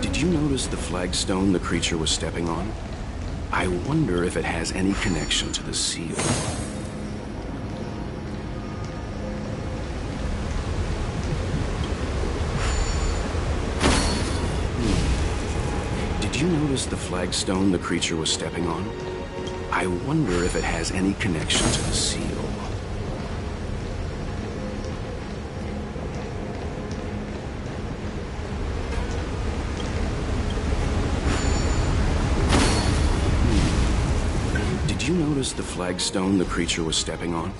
Did you notice the flagstone the creature was stepping on? I wonder if it has any connection to the seal. Did you notice the flagstone the creature was stepping on? I wonder if it has any connection to the seal. Did you notice the flagstone the creature was stepping on?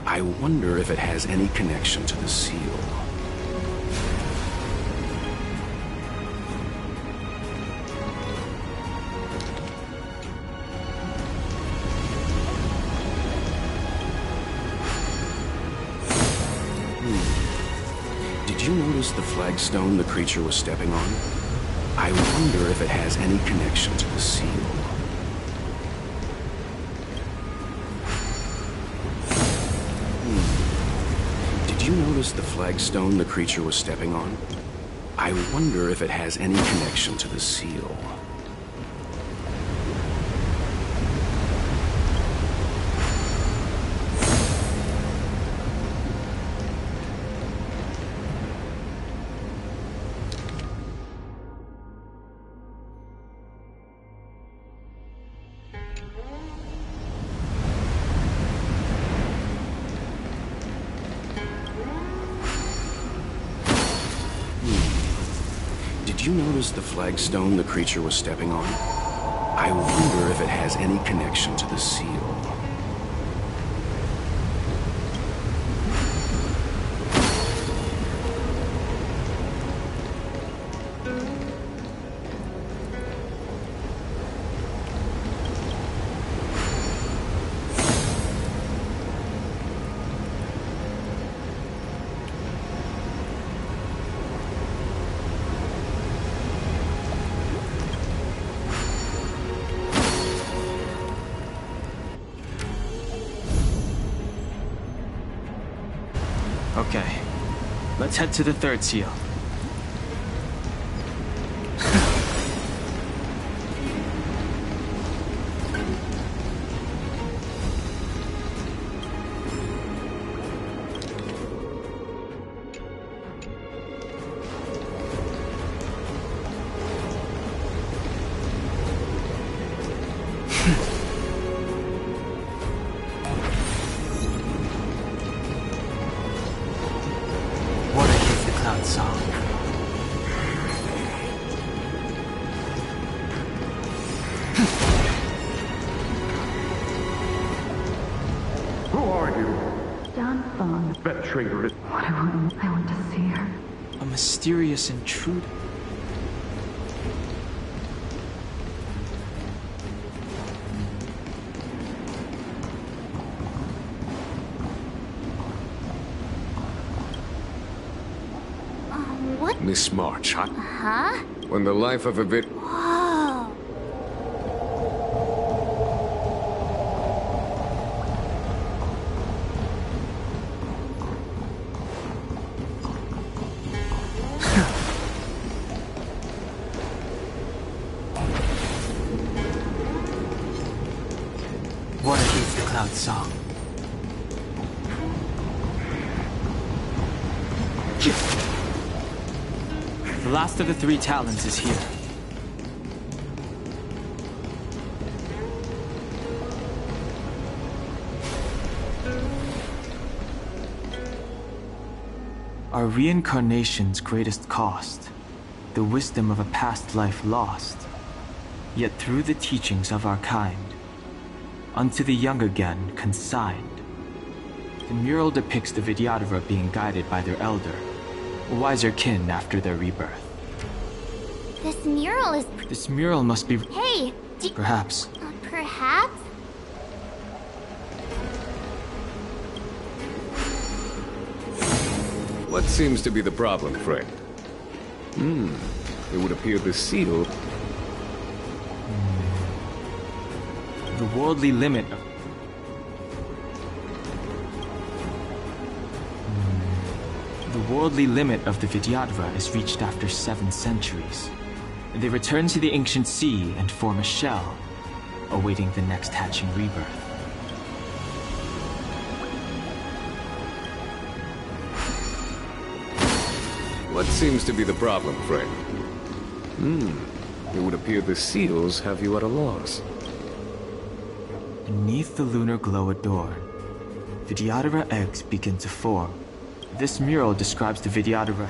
I wonder if it has any connection to the seal. Did you notice the flagstone the creature was stepping on? I wonder if it has any connection to the seal. Did you notice the flagstone the creature was stepping on? I wonder if it has any connection to the seal. Did you notice the flagstone the creature was stepping on? I wonder if it has any connection to the seal. Okay, let's head to the third seal. Song. Who are you? Don Fong. That traitor is... I want to see her. A mysterious intruder. Miss March, Huh? when the life of a bit... Whoa. Water heeds the cloud song. The last of the three talons is here. Our reincarnation's greatest cost, the wisdom of a past life lost, yet through the teachings of our kind, unto the young again consigned. The mural depicts the Vidyadhara being guided by their elder, a wiser kin after their rebirth. This mural is... This mural must be... Hey! Perhaps. Perhaps? What seems to be the problem, friend? It would appear the seal... The worldly limit of... The worldly limit of the Vidyadhara is reached after 7 centuries. They return to the ancient sea and form a shell, awaiting the next hatching rebirth. What seems to be the problem, friend? It would appear the seals have you at a loss. Beneath the lunar glow adorned, Vidyadhara eggs begin to form. This mural describes the Vidyadhara.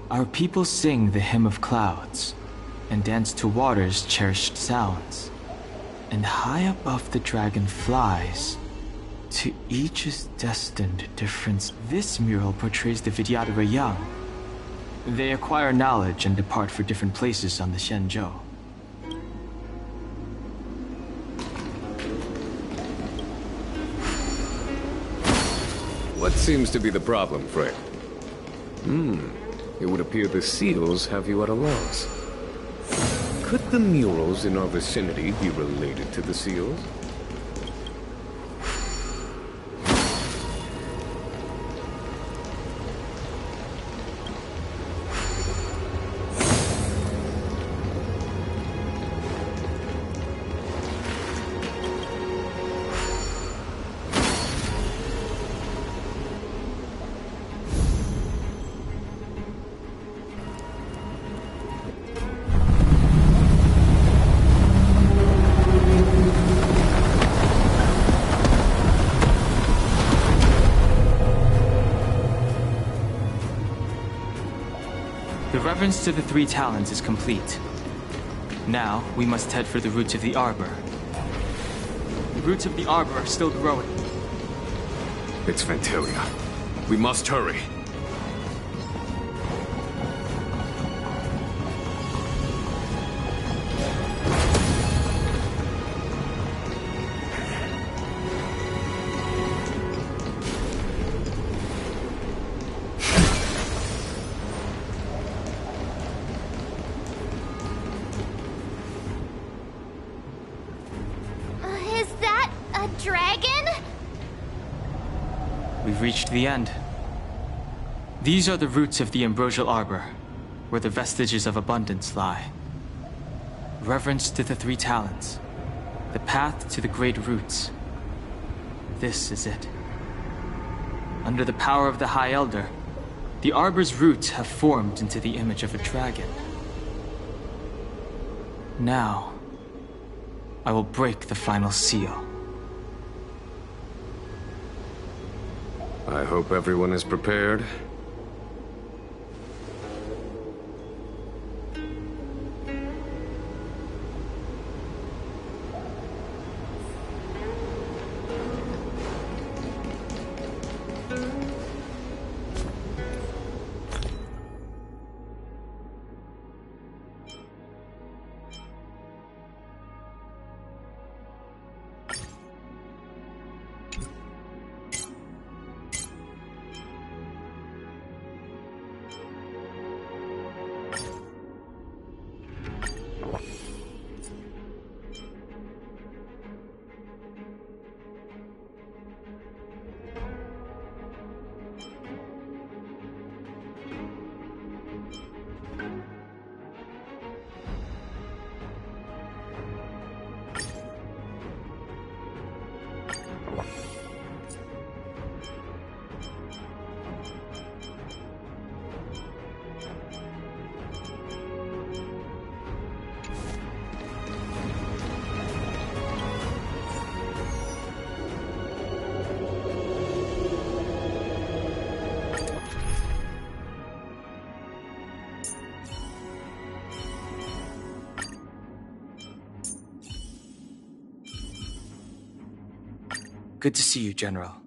Our people sing the hymn of clouds, and dance to water's cherished sounds. And high above the dragon flies, to each is destined difference. This mural portrays the Vidyadhara young. They acquire knowledge and depart for different places on the Xianzhou. What seems to be the problem, friend? It would appear the seals have you at a loss. Could the murals in our vicinity be related to the seals? The reverence to the 3 talons is complete. Now, we must head for the roots of the arbor. The roots of the arbor are still growing. It's Fantalia. We must hurry. We've reached the end. These are the roots of the ambrosial arbor, where the vestiges of abundance lie. Reverence to the 3 talons, the path to the great roots. This is it. Under the power of the High Elder, the arbor's roots have formed into the image of a dragon. Now, I will break the final seal. I hope everyone is prepared. Good to see you, General.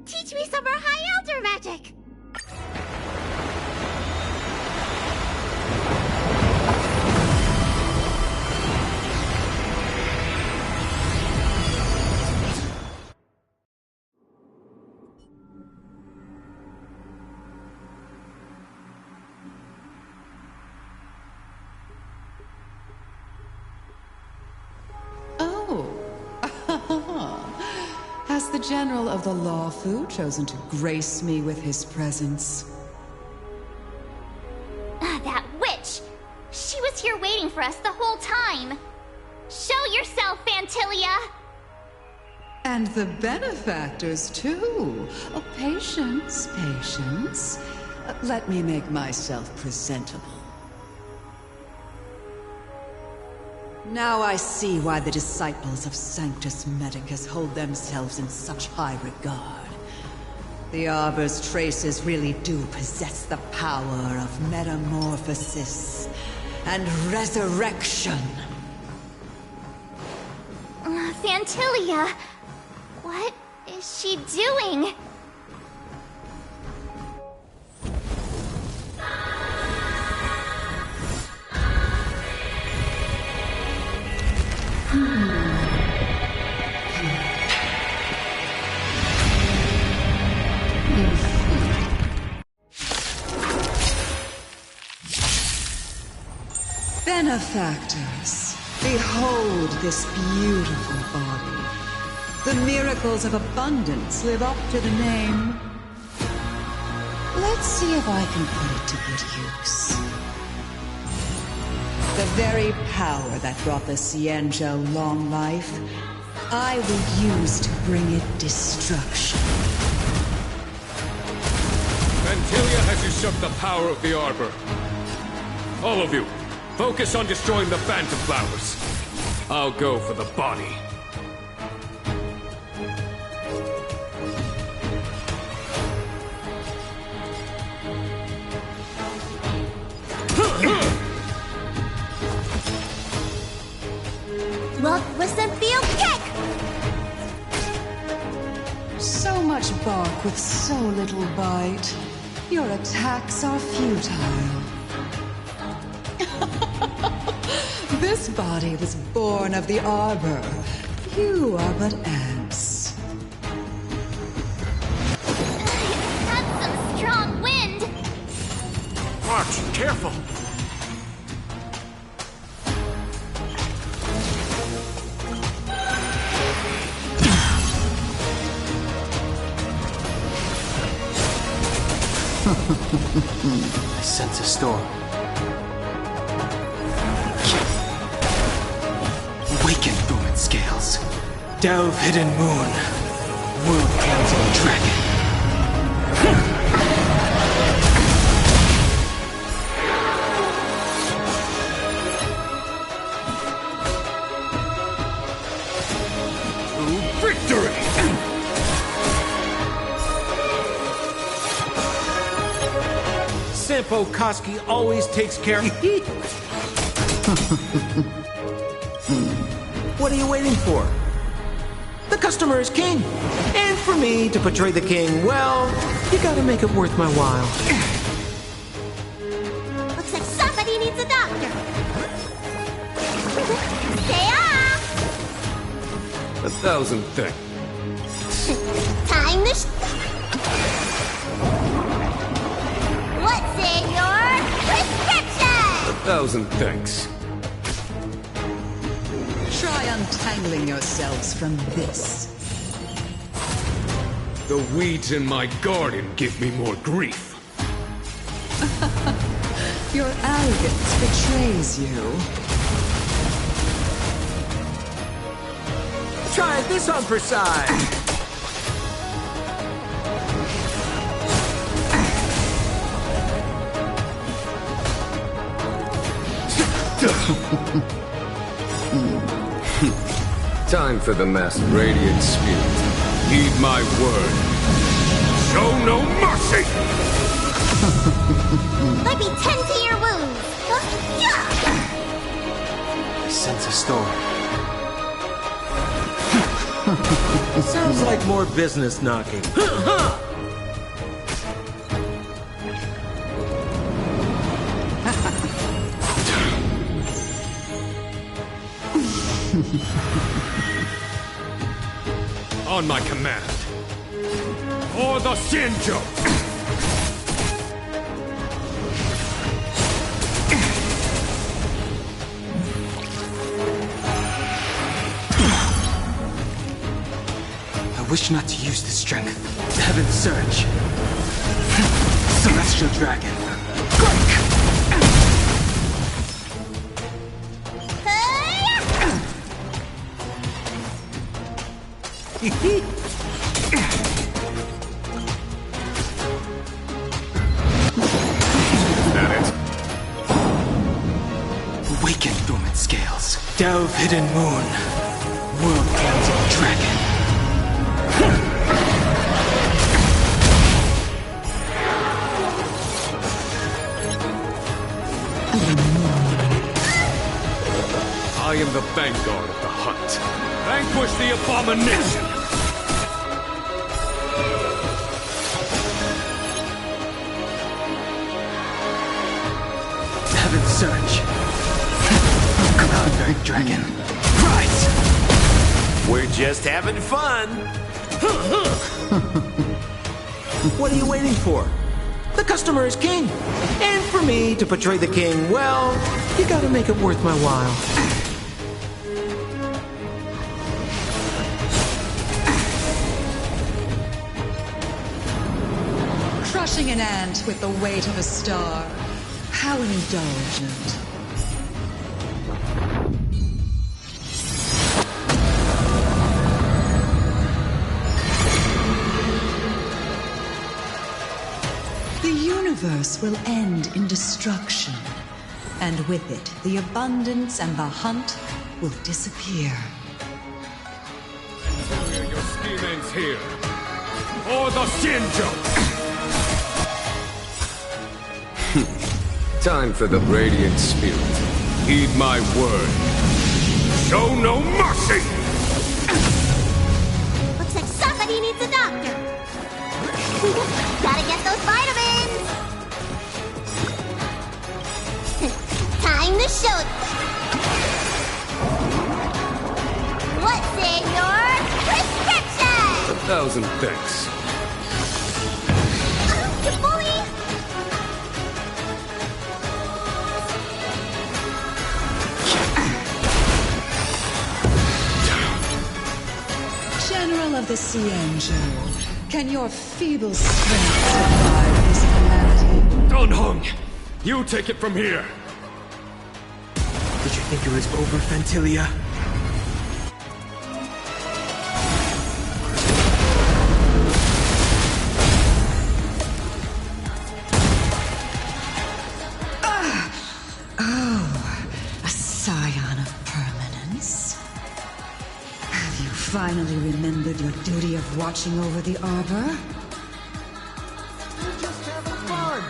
Teach me some more High Elder magic! Has the General of the Lawfu chosen to grace me with his presence? That witch! She was here waiting for us the whole time! Show yourself, Fantilia! And the benefactors, too. Oh, patience, patience. Let me make myself presentable. Now I see why the disciples of Sanctus Medicus hold themselves in such high regard. The Arbor's traces really do possess the power of metamorphosis and resurrection. Fantilia, what is she doing? Benefactors, behold this beautiful body. The miracles of abundance live up to the name. Let's see if I can put it to good use. The very power that brought the Xianzhou long life, I will use to bring it destruction. Fantilia has usurped the power of the Arbor. All of you, focus on destroying the Phantom Flowers. I'll go for the body. Look with some field kick! So much bark with so little bite. Your attacks are futile. This body was born of the Arbor. You are but ants. That's some strong wind! Watch, careful! I sense a storm. Awaken, dormant scales. Delve, hidden moon. World cleansing dragon. Victory! Sampo Koski always takes care of... What are you waiting for? The customer is king. And for me to portray the king, well, you gotta make it worth my while. Looks like somebody needs a doctor. Stay off! 1,000 thanks. Time to What's in your prescription? 1,000 thanks. Try untangling yourselves from this. The weeds in my garden give me more grief. Your arrogance betrays you. Try this on for size. Time for the masked radiant spirit. Heed my word. Show no mercy! Let me tend to your wounds! I sense a storm. Sounds like more business knocking. On my command. For the Xianzhou! I wish not to use this strength. Heaven's Surge. Celestial Dragon. That it? Awaken dormant scales. Delve hidden moon. World cleansing dragon. I am the vanguard of the hunt. Vanquish the abomination! Heaven's Surge. Cloud Dragon. Rise! We're just having fun. What are you waiting for? The customer is king. And for me to portray the king, well, you gotta make it worth my while. Crushing an ant with the weight of a star. How indulgent. The universe will end in destruction, and with it, the abundance and the hunt will disappear. Your scheme ends here. For the Xianzhou! Time for the radiant spirit. Heed my word. Show no mercy! Looks like somebody needs a doctor. Gotta get those vitamins! Time to show them. What's in your prescription? 1,000 thanks. You bully! General of the Xianzhou, can your feeble strength survive this calamity? Don Hung, you take it from here. Did you think it was over, Fantilia? Oh, a scion of permanence. Have you finally remembered your duty of watching over the arbor? We're just having fun.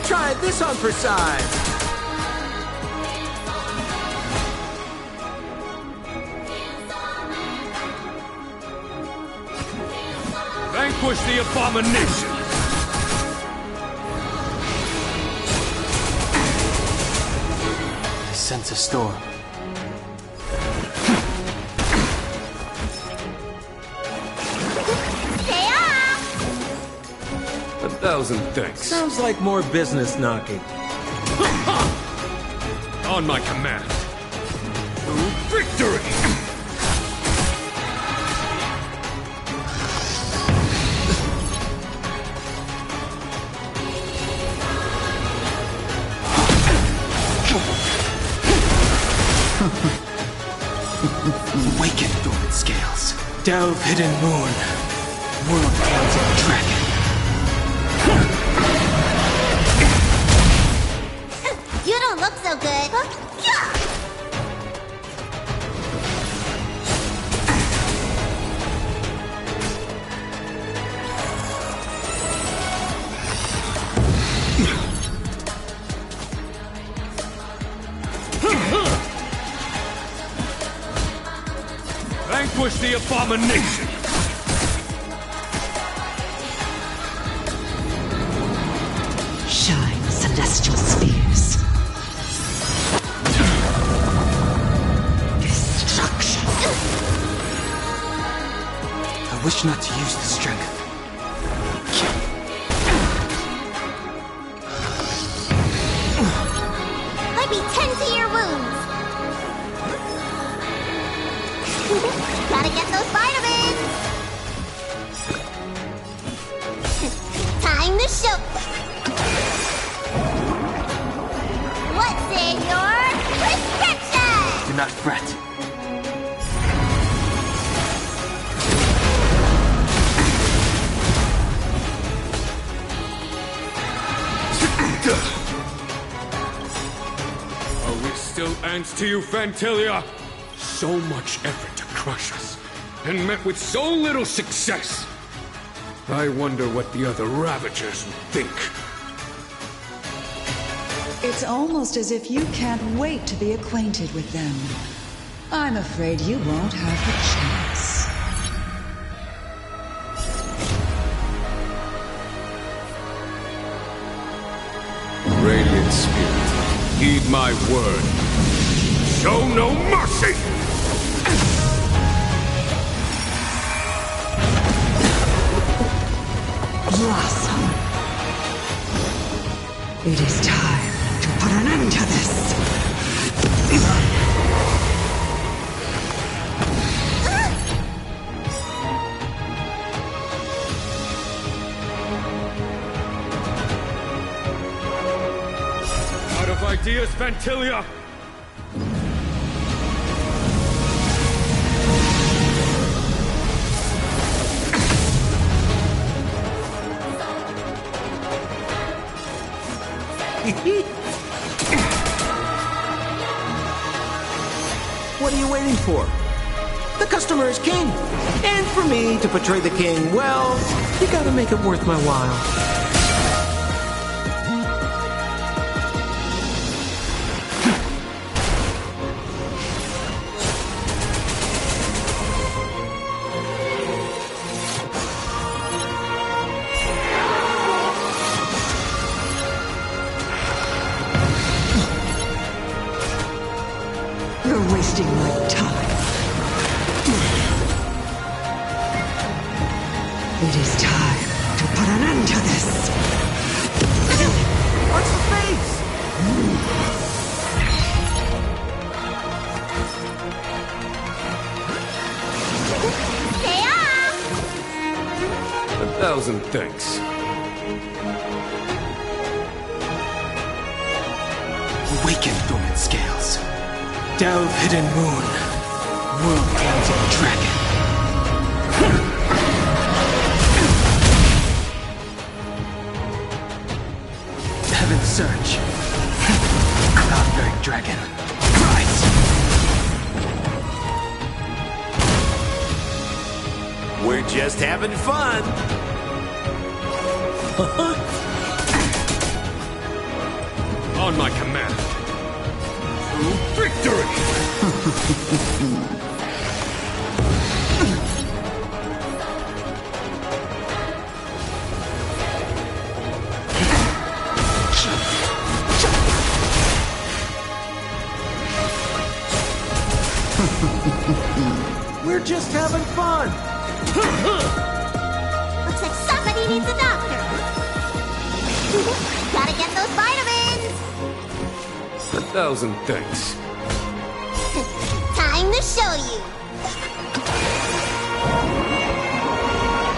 Try this on for size. Vanquish the abomination! I sense a storm. Stay off! 1,000 thanks. Sounds like more business knocking. On my command. To victory! Awaken dormant scales. Delve hidden moon. World cleansing dragon. You good. Vanquish the abomination! Shine, celestial spheres. Destruction. I wish not to use the strength. Let me tend to your wounds. Gotta get those vitamins. Time to show. What's in your prescription? Do not fret. Are we still ants to you, Fantilia? So much effort to crush us, and met with so little success. I wonder what the other Ravagers would think. It's almost as if you can't wait to be acquainted with them. I'm afraid you won't have the chance. Radiant Spirit, heed my word. Show no mercy! Blossom. It is time to put an end to this. Out of ideas, Fantilia! What are you waiting for? The customer is king. And for me to portray the king, well, you gotta make it worth my while. You're wasting my time. It is time to put an end to this. What's the face? Stay off! 1,000 thanks. Awaken, dormant scales. Delve, hidden moon. World cleansing dragon. Heaven surge. Cloud-bearing dragon. Rise! We're just having fun. On my command. To victory! We're just having fun. Looks like somebody needs a doctor. Gotta get those vitamins. 1,000 thanks. Time to show you.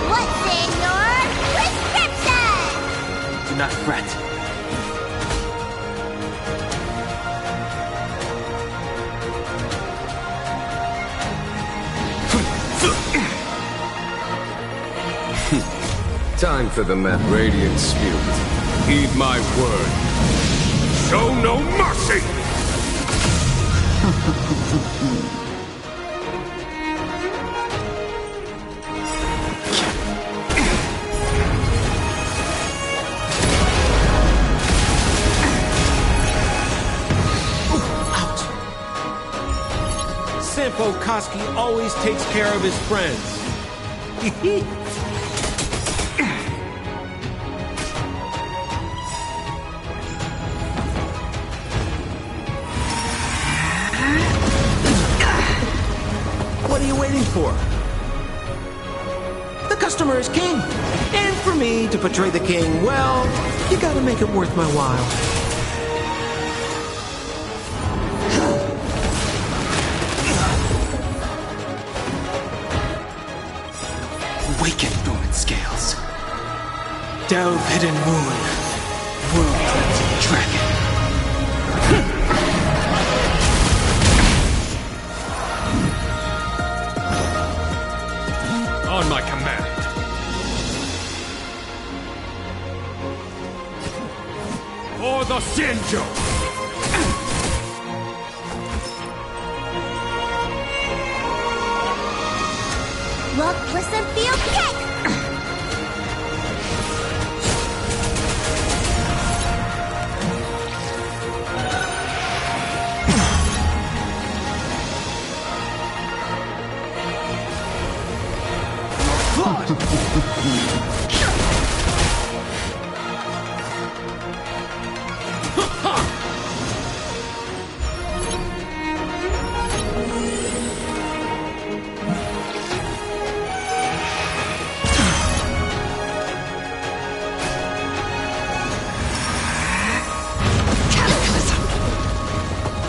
What's in your prescription? Do not fret. Time for the map. Radiant Spirit, heed my word. Show no mercy! Sampo Koski always takes care of his friends. What are you waiting for? The customer is king. And for me to portray the king, well, you gotta make it worth my while. Awaken, dormant scales. Delve, hidden moon. World cleansing dragon. On my command. For the Xianzhou! Look, listen, feel, kick!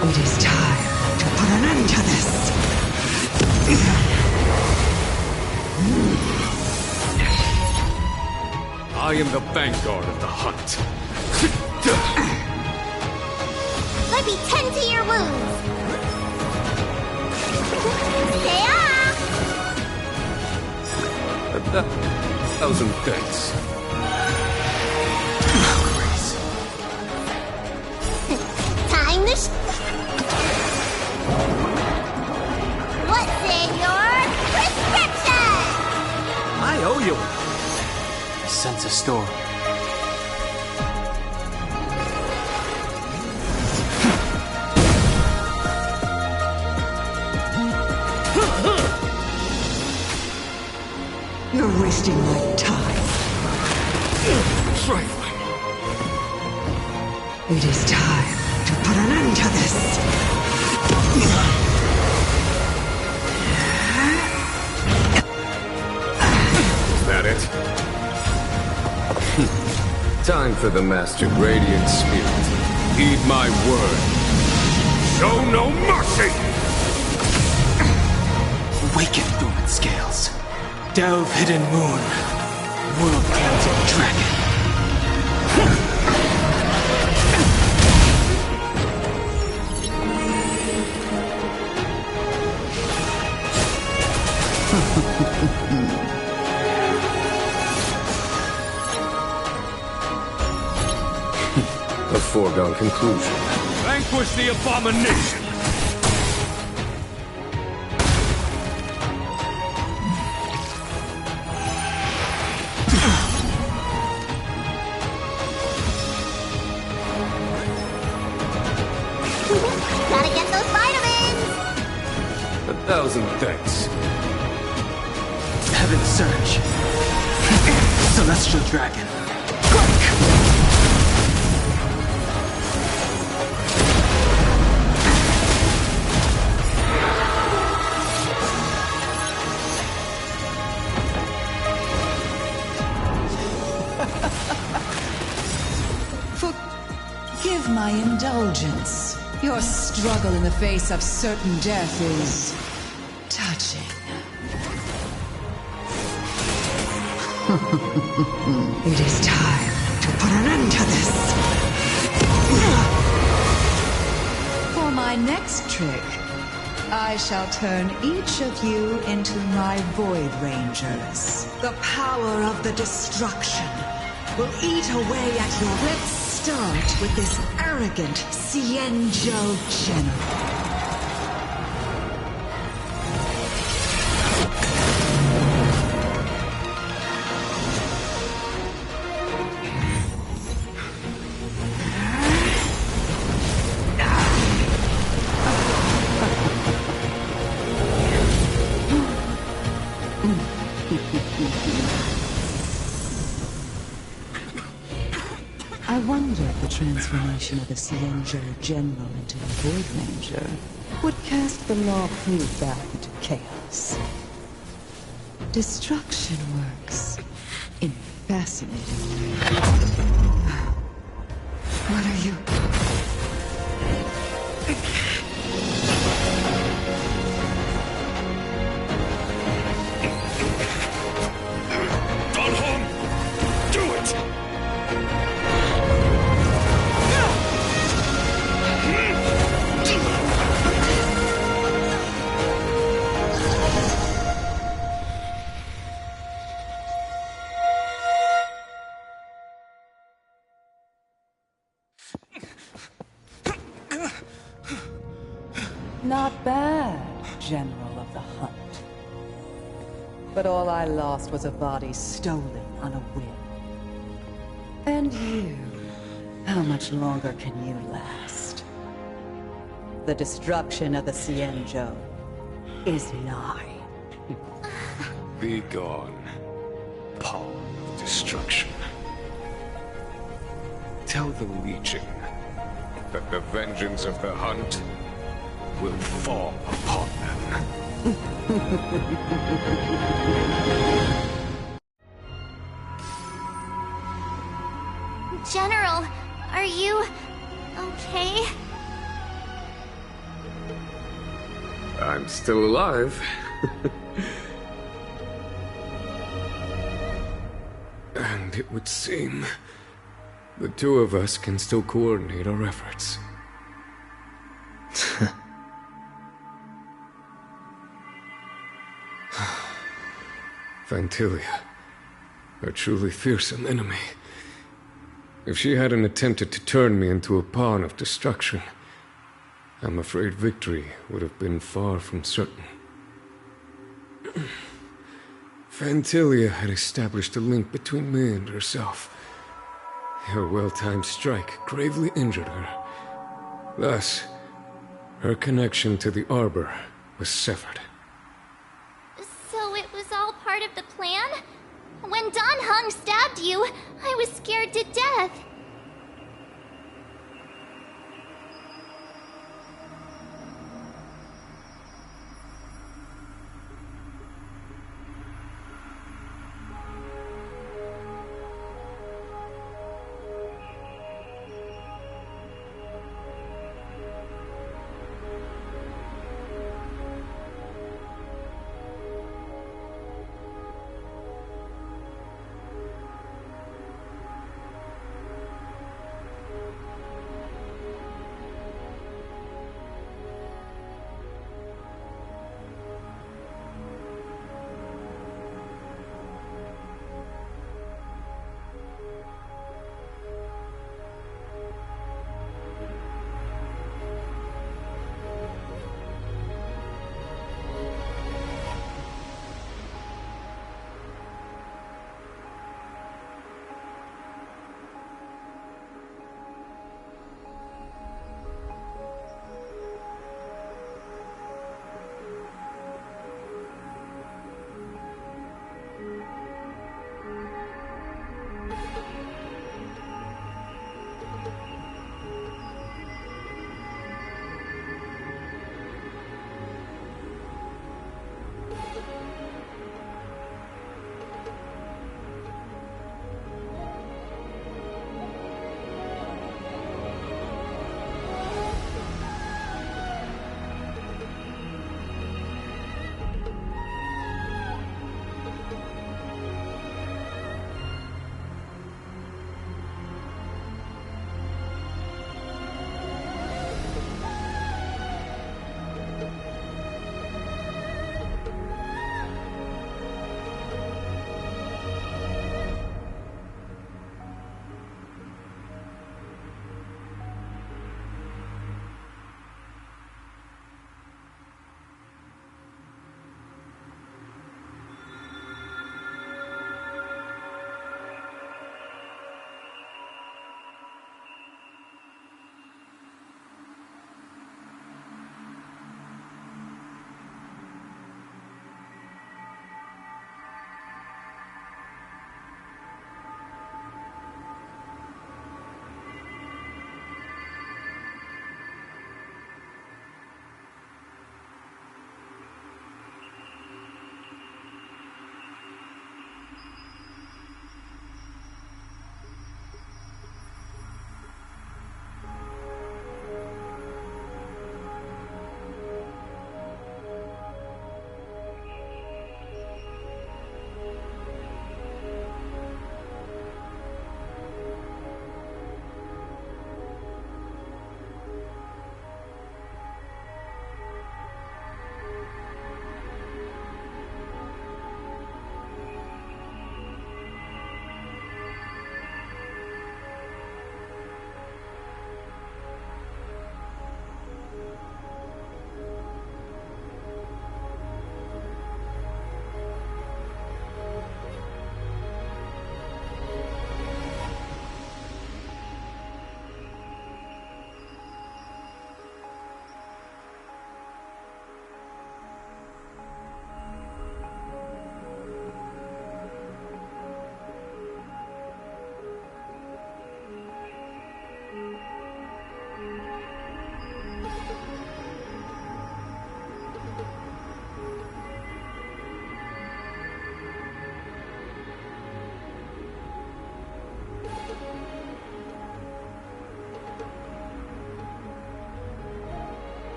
It is time to put an end to this. I am the vanguard of the hunt. Let me tend to your wounds. Stay off! 1,000 thanks. Time to What's in your prescription? I owe you. I sense a storm. You're wasting my time. Trifling. It is time to put an end to this. Is that it? Time for the Master Radiant Spirit. Heed my word. Show no mercy! Awaken, dormant scales. Delve, hidden moon. World cleansing dragon. A foregone conclusion. Vanquish the abomination! Gotta get those vitamins! 1,000 thanks. Heaven surge. Celestial dragon. Forgive my indulgence. Your struggle in the face of certain death is touching. It is time to put an end to this. For my next trick, I shall turn each of you into my Void Rangers. The power of the destruction will eat away at your... Let's start with this arrogant Xianzhou general. wondered the transformation of the Xianzhou general into a Void Ranger would cast the Law Crew back into chaos. Destruction works in fascinating ways. What are you? Not bad, General of the Hunt. But all I lost was a body stolen on a whim. And you, how much longer can you last? The destruction of the Xianzhou is nigh. Be gone, pawn of destruction. Tell the Legion that the vengeance of the Hunt will fall upon them. General, are you okay? I'm still alive. And it would seem the two of us can still coordinate our efforts. Fantilia, a truly fearsome enemy. If she hadn't attempted to turn me into a pawn of destruction, I'm afraid victory would have been far from certain. Fantilia had established a link between me and herself. Her well-timed strike gravely injured her. Thus, her connection to the Arbor was severed. So it was all part of the plan? When Don Hung stabbed you, I was scared to death.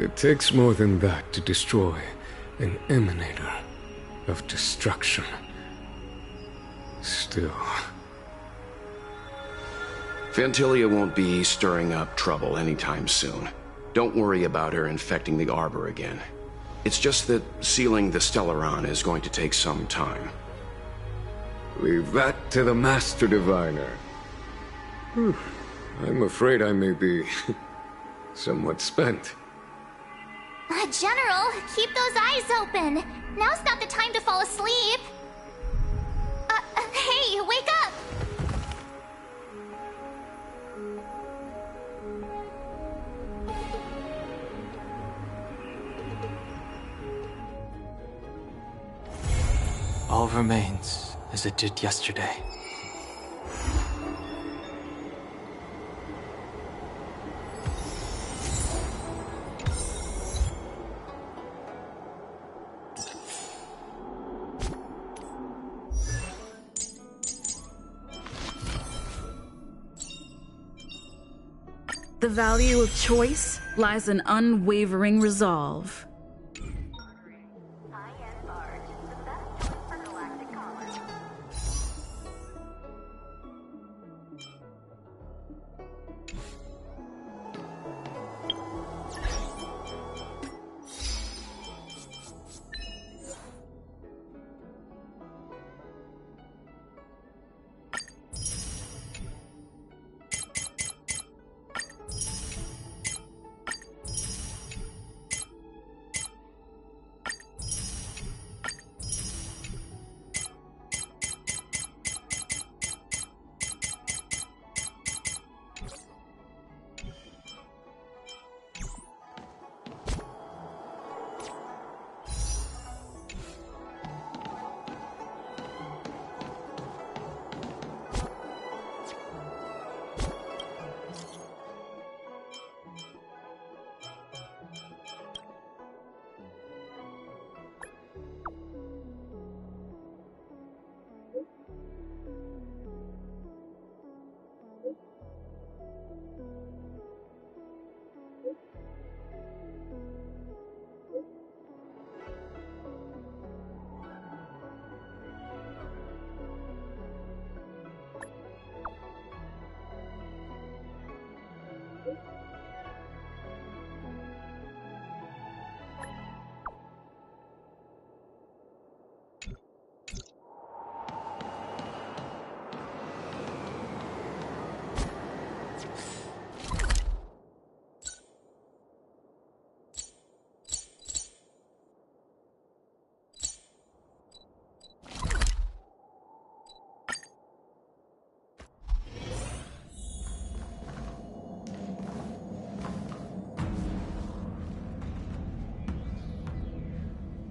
It takes more than that to destroy an emanator of destruction. Still... Fantilia won't be stirring up trouble anytime soon. Don't worry about her infecting the Arbor again. It's just that sealing the Stellaron is going to take some time. Leave that to the Master Diviner. I'm afraid I may be somewhat spent. General, keep those eyes open. Now's not the time to fall asleep. Hey, wake up! All remains as it did yesterday. The value of choice lies in unwavering resolve.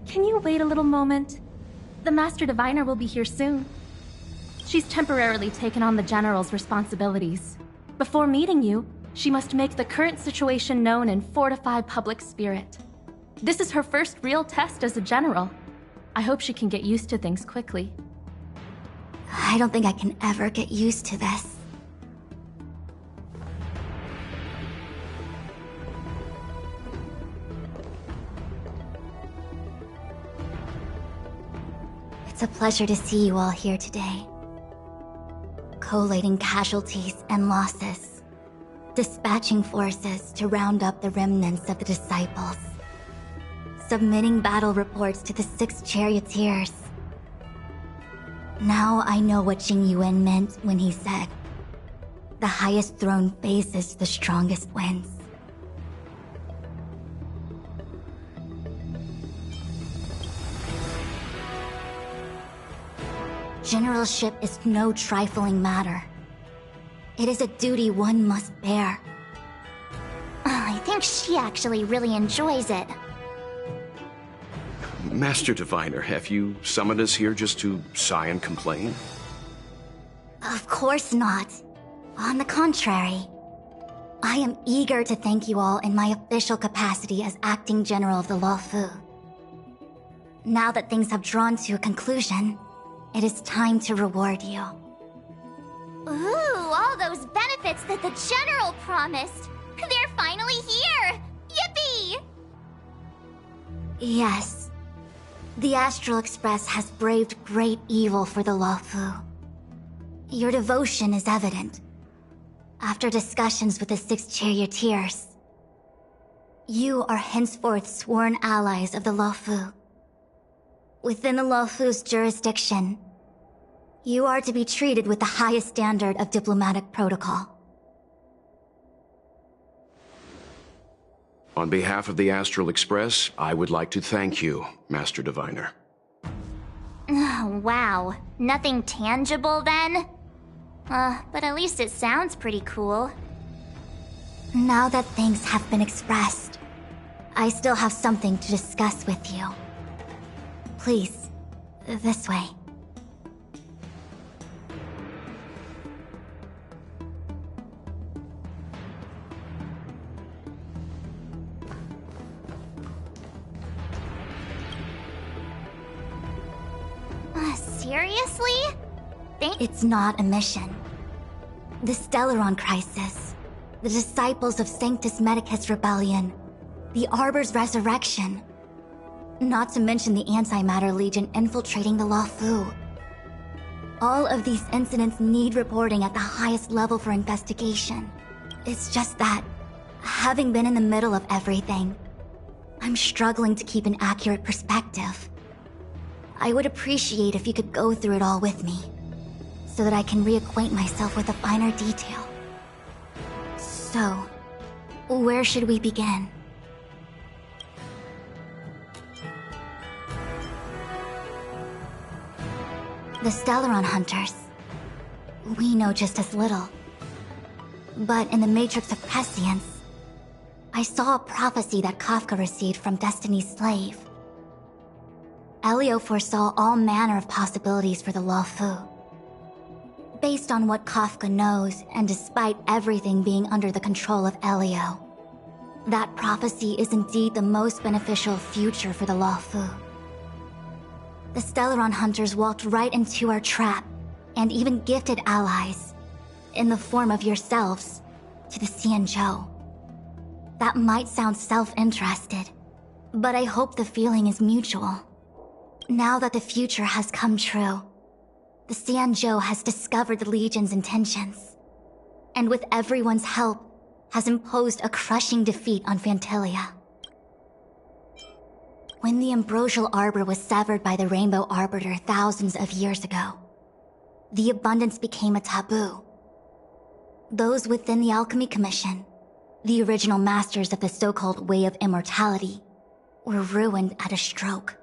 Can you wait a little moment? The Master Diviner will be here soon. She's temporarily taken on the General's responsibilities. Before meeting you, she must make the current situation known and fortify public spirit. This is her first real test as a General. I hope she can get used to things quickly. I don't think I can ever get used to this. It's a pleasure to see you all here today. Collating casualties and losses. Dispatching forces to round up the remnants of the disciples. Submitting battle reports to the 6 charioteers. Now I know what Jing Yuan meant when he said, "The highest throne faces the strongest wins." Generalship is no trifling matter. It is a duty one must bear. I think she actually really enjoys it. Master Diviner, have you summoned us here just to sigh and complain? Of course not. On the contrary. I am eager to thank you all in my official capacity as acting general of the Luofu. Now that things have drawn to a conclusion, it is time to reward you. Ooh, all those benefits that the General promised! They're finally here! Yippee! Yes. The Astral Express has braved great evil for the Luofu. Your devotion is evident. After discussions with the 6 charioteers, you are henceforth sworn allies of the Luofu. Within the Luofu's jurisdiction, you are to be treated with the highest standard of diplomatic protocol. On behalf of the Astral Express, I would like to thank you, Master Diviner. Wow. Nothing tangible then? But at least it sounds pretty cool. Now that things have been expressed, I still have something to discuss with you. Please, this way. Seriously? It's not a mission. The Stellaron Crisis, the Disciples of Sanctus Medicus Rebellion, the Arbor's resurrection. Not to mention the Antimatter Legion infiltrating the Luofu. All of these incidents need reporting at the highest level for investigation. It's just that, having been in the middle of everything, I'm struggling to keep an accurate perspective. I would appreciate if you could go through it all with me, so that I can reacquaint myself with a finer detail. So, where should we begin? The Stellaron Hunters. We know just as little. But in the Matrix of Prescience, I saw a prophecy that Kafka received from Destiny's slave. Elio foresaw all manner of possibilities for the Luofu. Based on what Kafka knows, and despite everything being under the control of Elio, that prophecy is indeed the most beneficial future for the Luofu. The Stellaron Hunters walked right into our trap, and even gifted allies, in the form of yourselves, to the Xianzhou. That might sound self-interested, but I hope the feeling is mutual. Now that the future has come true, the Xianzhou has discovered the Legion's intentions, and with everyone's help, has imposed a crushing defeat on Phantilia. When the Ambrosial Arbor was severed by the Rainbow Arbiter thousands of years ago, the Abundance became a taboo. Those within the Alchemy Commission, the original masters of the so-called Way of Immortality, were ruined at a stroke.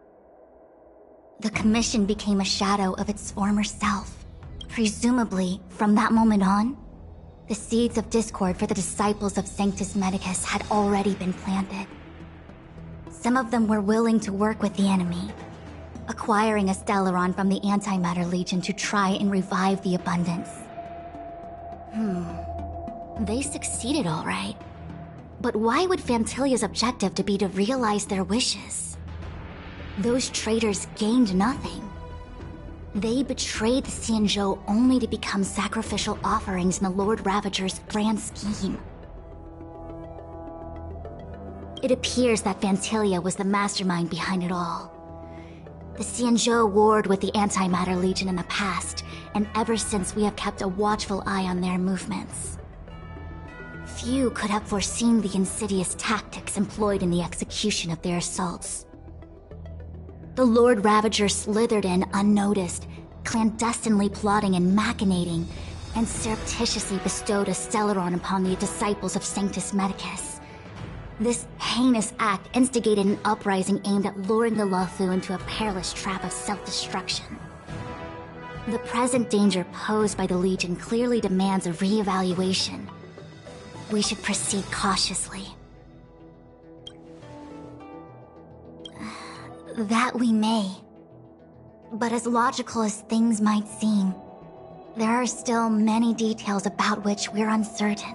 The Commission became a shadow of its former self. Presumably, from that moment on, the seeds of discord for the disciples of Sanctus Medicus had already been planted. Some of them were willing to work with the enemy, acquiring a Stellaron from the Antimatter Legion to try and revive the Abundance. They succeeded all right. But why would Phantilia's objective to be to realize their wishes? Those traitors gained nothing. They betrayed the Xianzhou only to become sacrificial offerings in the Lord Ravager's grand scheme. It appears that Phantilia was the mastermind behind it all. The Xianzhou warred with the Antimatter Legion in the past, and ever since we have kept a watchful eye on their movements. Few could have foreseen the insidious tactics employed in the execution of their assaults. The Lord Ravager slithered in unnoticed, clandestinely plotting and machinating, and surreptitiously bestowed a Stellaron upon the disciples of Sanctus Medicus. This heinous act instigated an uprising aimed at luring the Luofu into a perilous trap of self-destruction. The present danger posed by the Legion clearly demands a re-evaluation. We should proceed cautiously. That we may. But as logical as things might seem, there are still many details about which we're uncertain.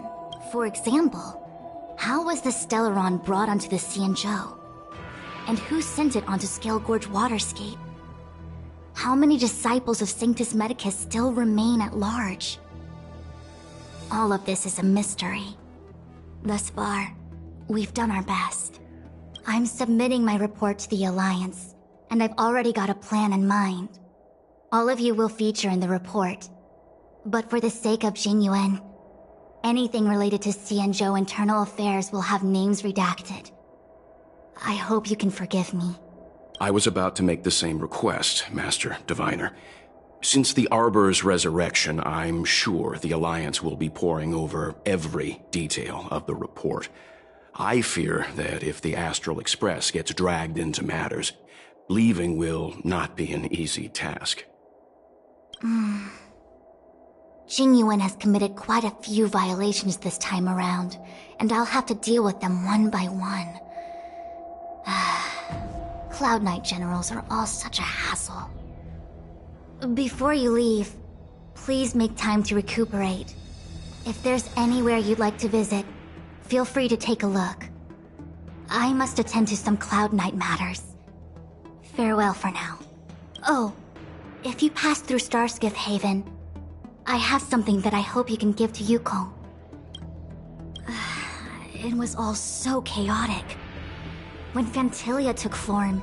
For example, how was the Stellaron brought onto the Xianzhou? And who sent it onto Scale Gorge Waterscape? How many disciples of Sanctus Medicus still remain at large? All of this is a mystery. Thus far, we've done our best. I'm submitting my report to the Alliance, and I've already got a plan in mind. All of you will feature in the report. But for the sake of Jingyuan, anything related to Xianzhou internal affairs will have names redacted. I hope you can forgive me. I was about to make the same request, Master Diviner. Since the Arbor's resurrection, I'm sure the Alliance will be poring over every detail of the report. I fear that if the Astral Express gets dragged into matters, leaving will not be an easy task. Jingyuan has committed quite a few violations this time around, and I'll have to deal with them one by one. Cloud Knight generals are all such a hassle. Before you leave, please make time to recuperate. If there's anywhere you'd like to visit, feel free to take a look. I must attend to some Cloud Knight matters. Farewell for now. Oh, if you pass through Starskiff Haven, I have something that I hope you can give to Yukong. It was all so chaotic. When Phantilia took form,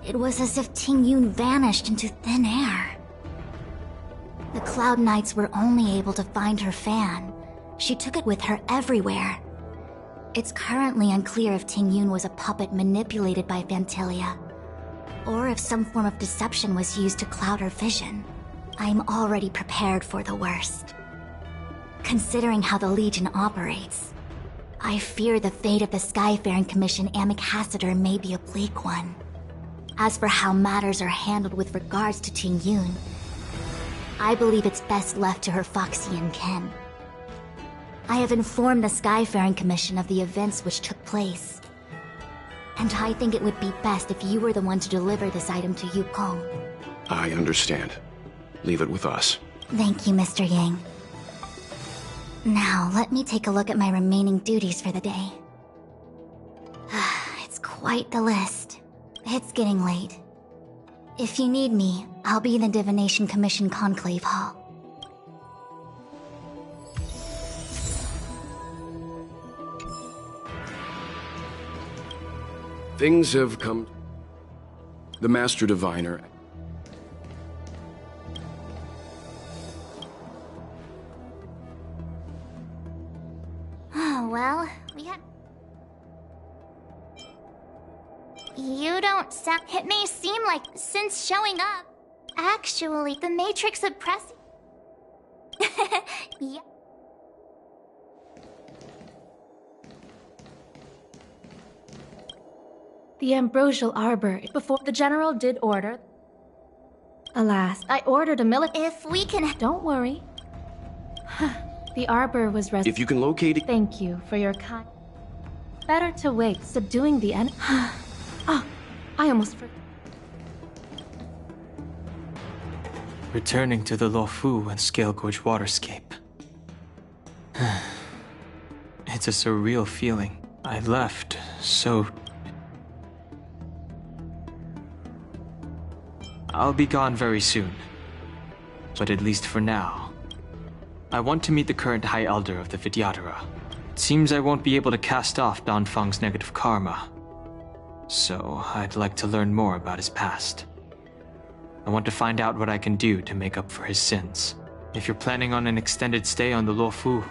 it was as if Tingyun vanished into thin air. The Cloud Knights were only able to find her fan. She took it with her everywhere. It's currently unclear if Tingyun was a puppet manipulated by Phantilia, or if some form of deception was used to cloud her vision. I'm already prepared for the worst. Considering how the Legion operates, I fear the fate of the Skyfaring Commission Amichacitor may be a bleak one. As for how matters are handled with regards to Tingyun, I believe it's best left to her Foxian kin. I have informed the Skyfaring Commission of the events which took place, and I think it would be best if you were the one to deliver this item to Yukong. I understand. Leave it with us. Thank you, Mr. Yang. Now, let me take a look at my remaining duties for the day. It's quite the list. It's getting late. If you need me, I'll be in the Divination Commission Conclave Hall. Things have come... The Master Diviner... Oh, well, we had... You don't sound... It may seem like, since showing up... Actually, the Matrix suppress... Yeah. The Ambrosial Arbor, before the General did order... Alas, I ordered a If we can... Don't worry. The Arbor was If you can locate it... Thank you for your kind... Better to wait, subduing the enemy... Ah, I almost forgot. Returning to the Luofu and Scale Gorge waterscape. It's a surreal feeling. I left so... I'll be gone very soon. But at least for now. I want to meet the current High Elder of the Vidyadhara. It seems I won't be able to cast off Danfeng's negative karma. So I'd like to learn more about his past. I want to find out what I can do to make up for his sins. If you're planning on an extended stay on the Luofu,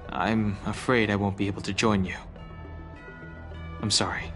I'm afraid I won't be able to join you. I'm sorry.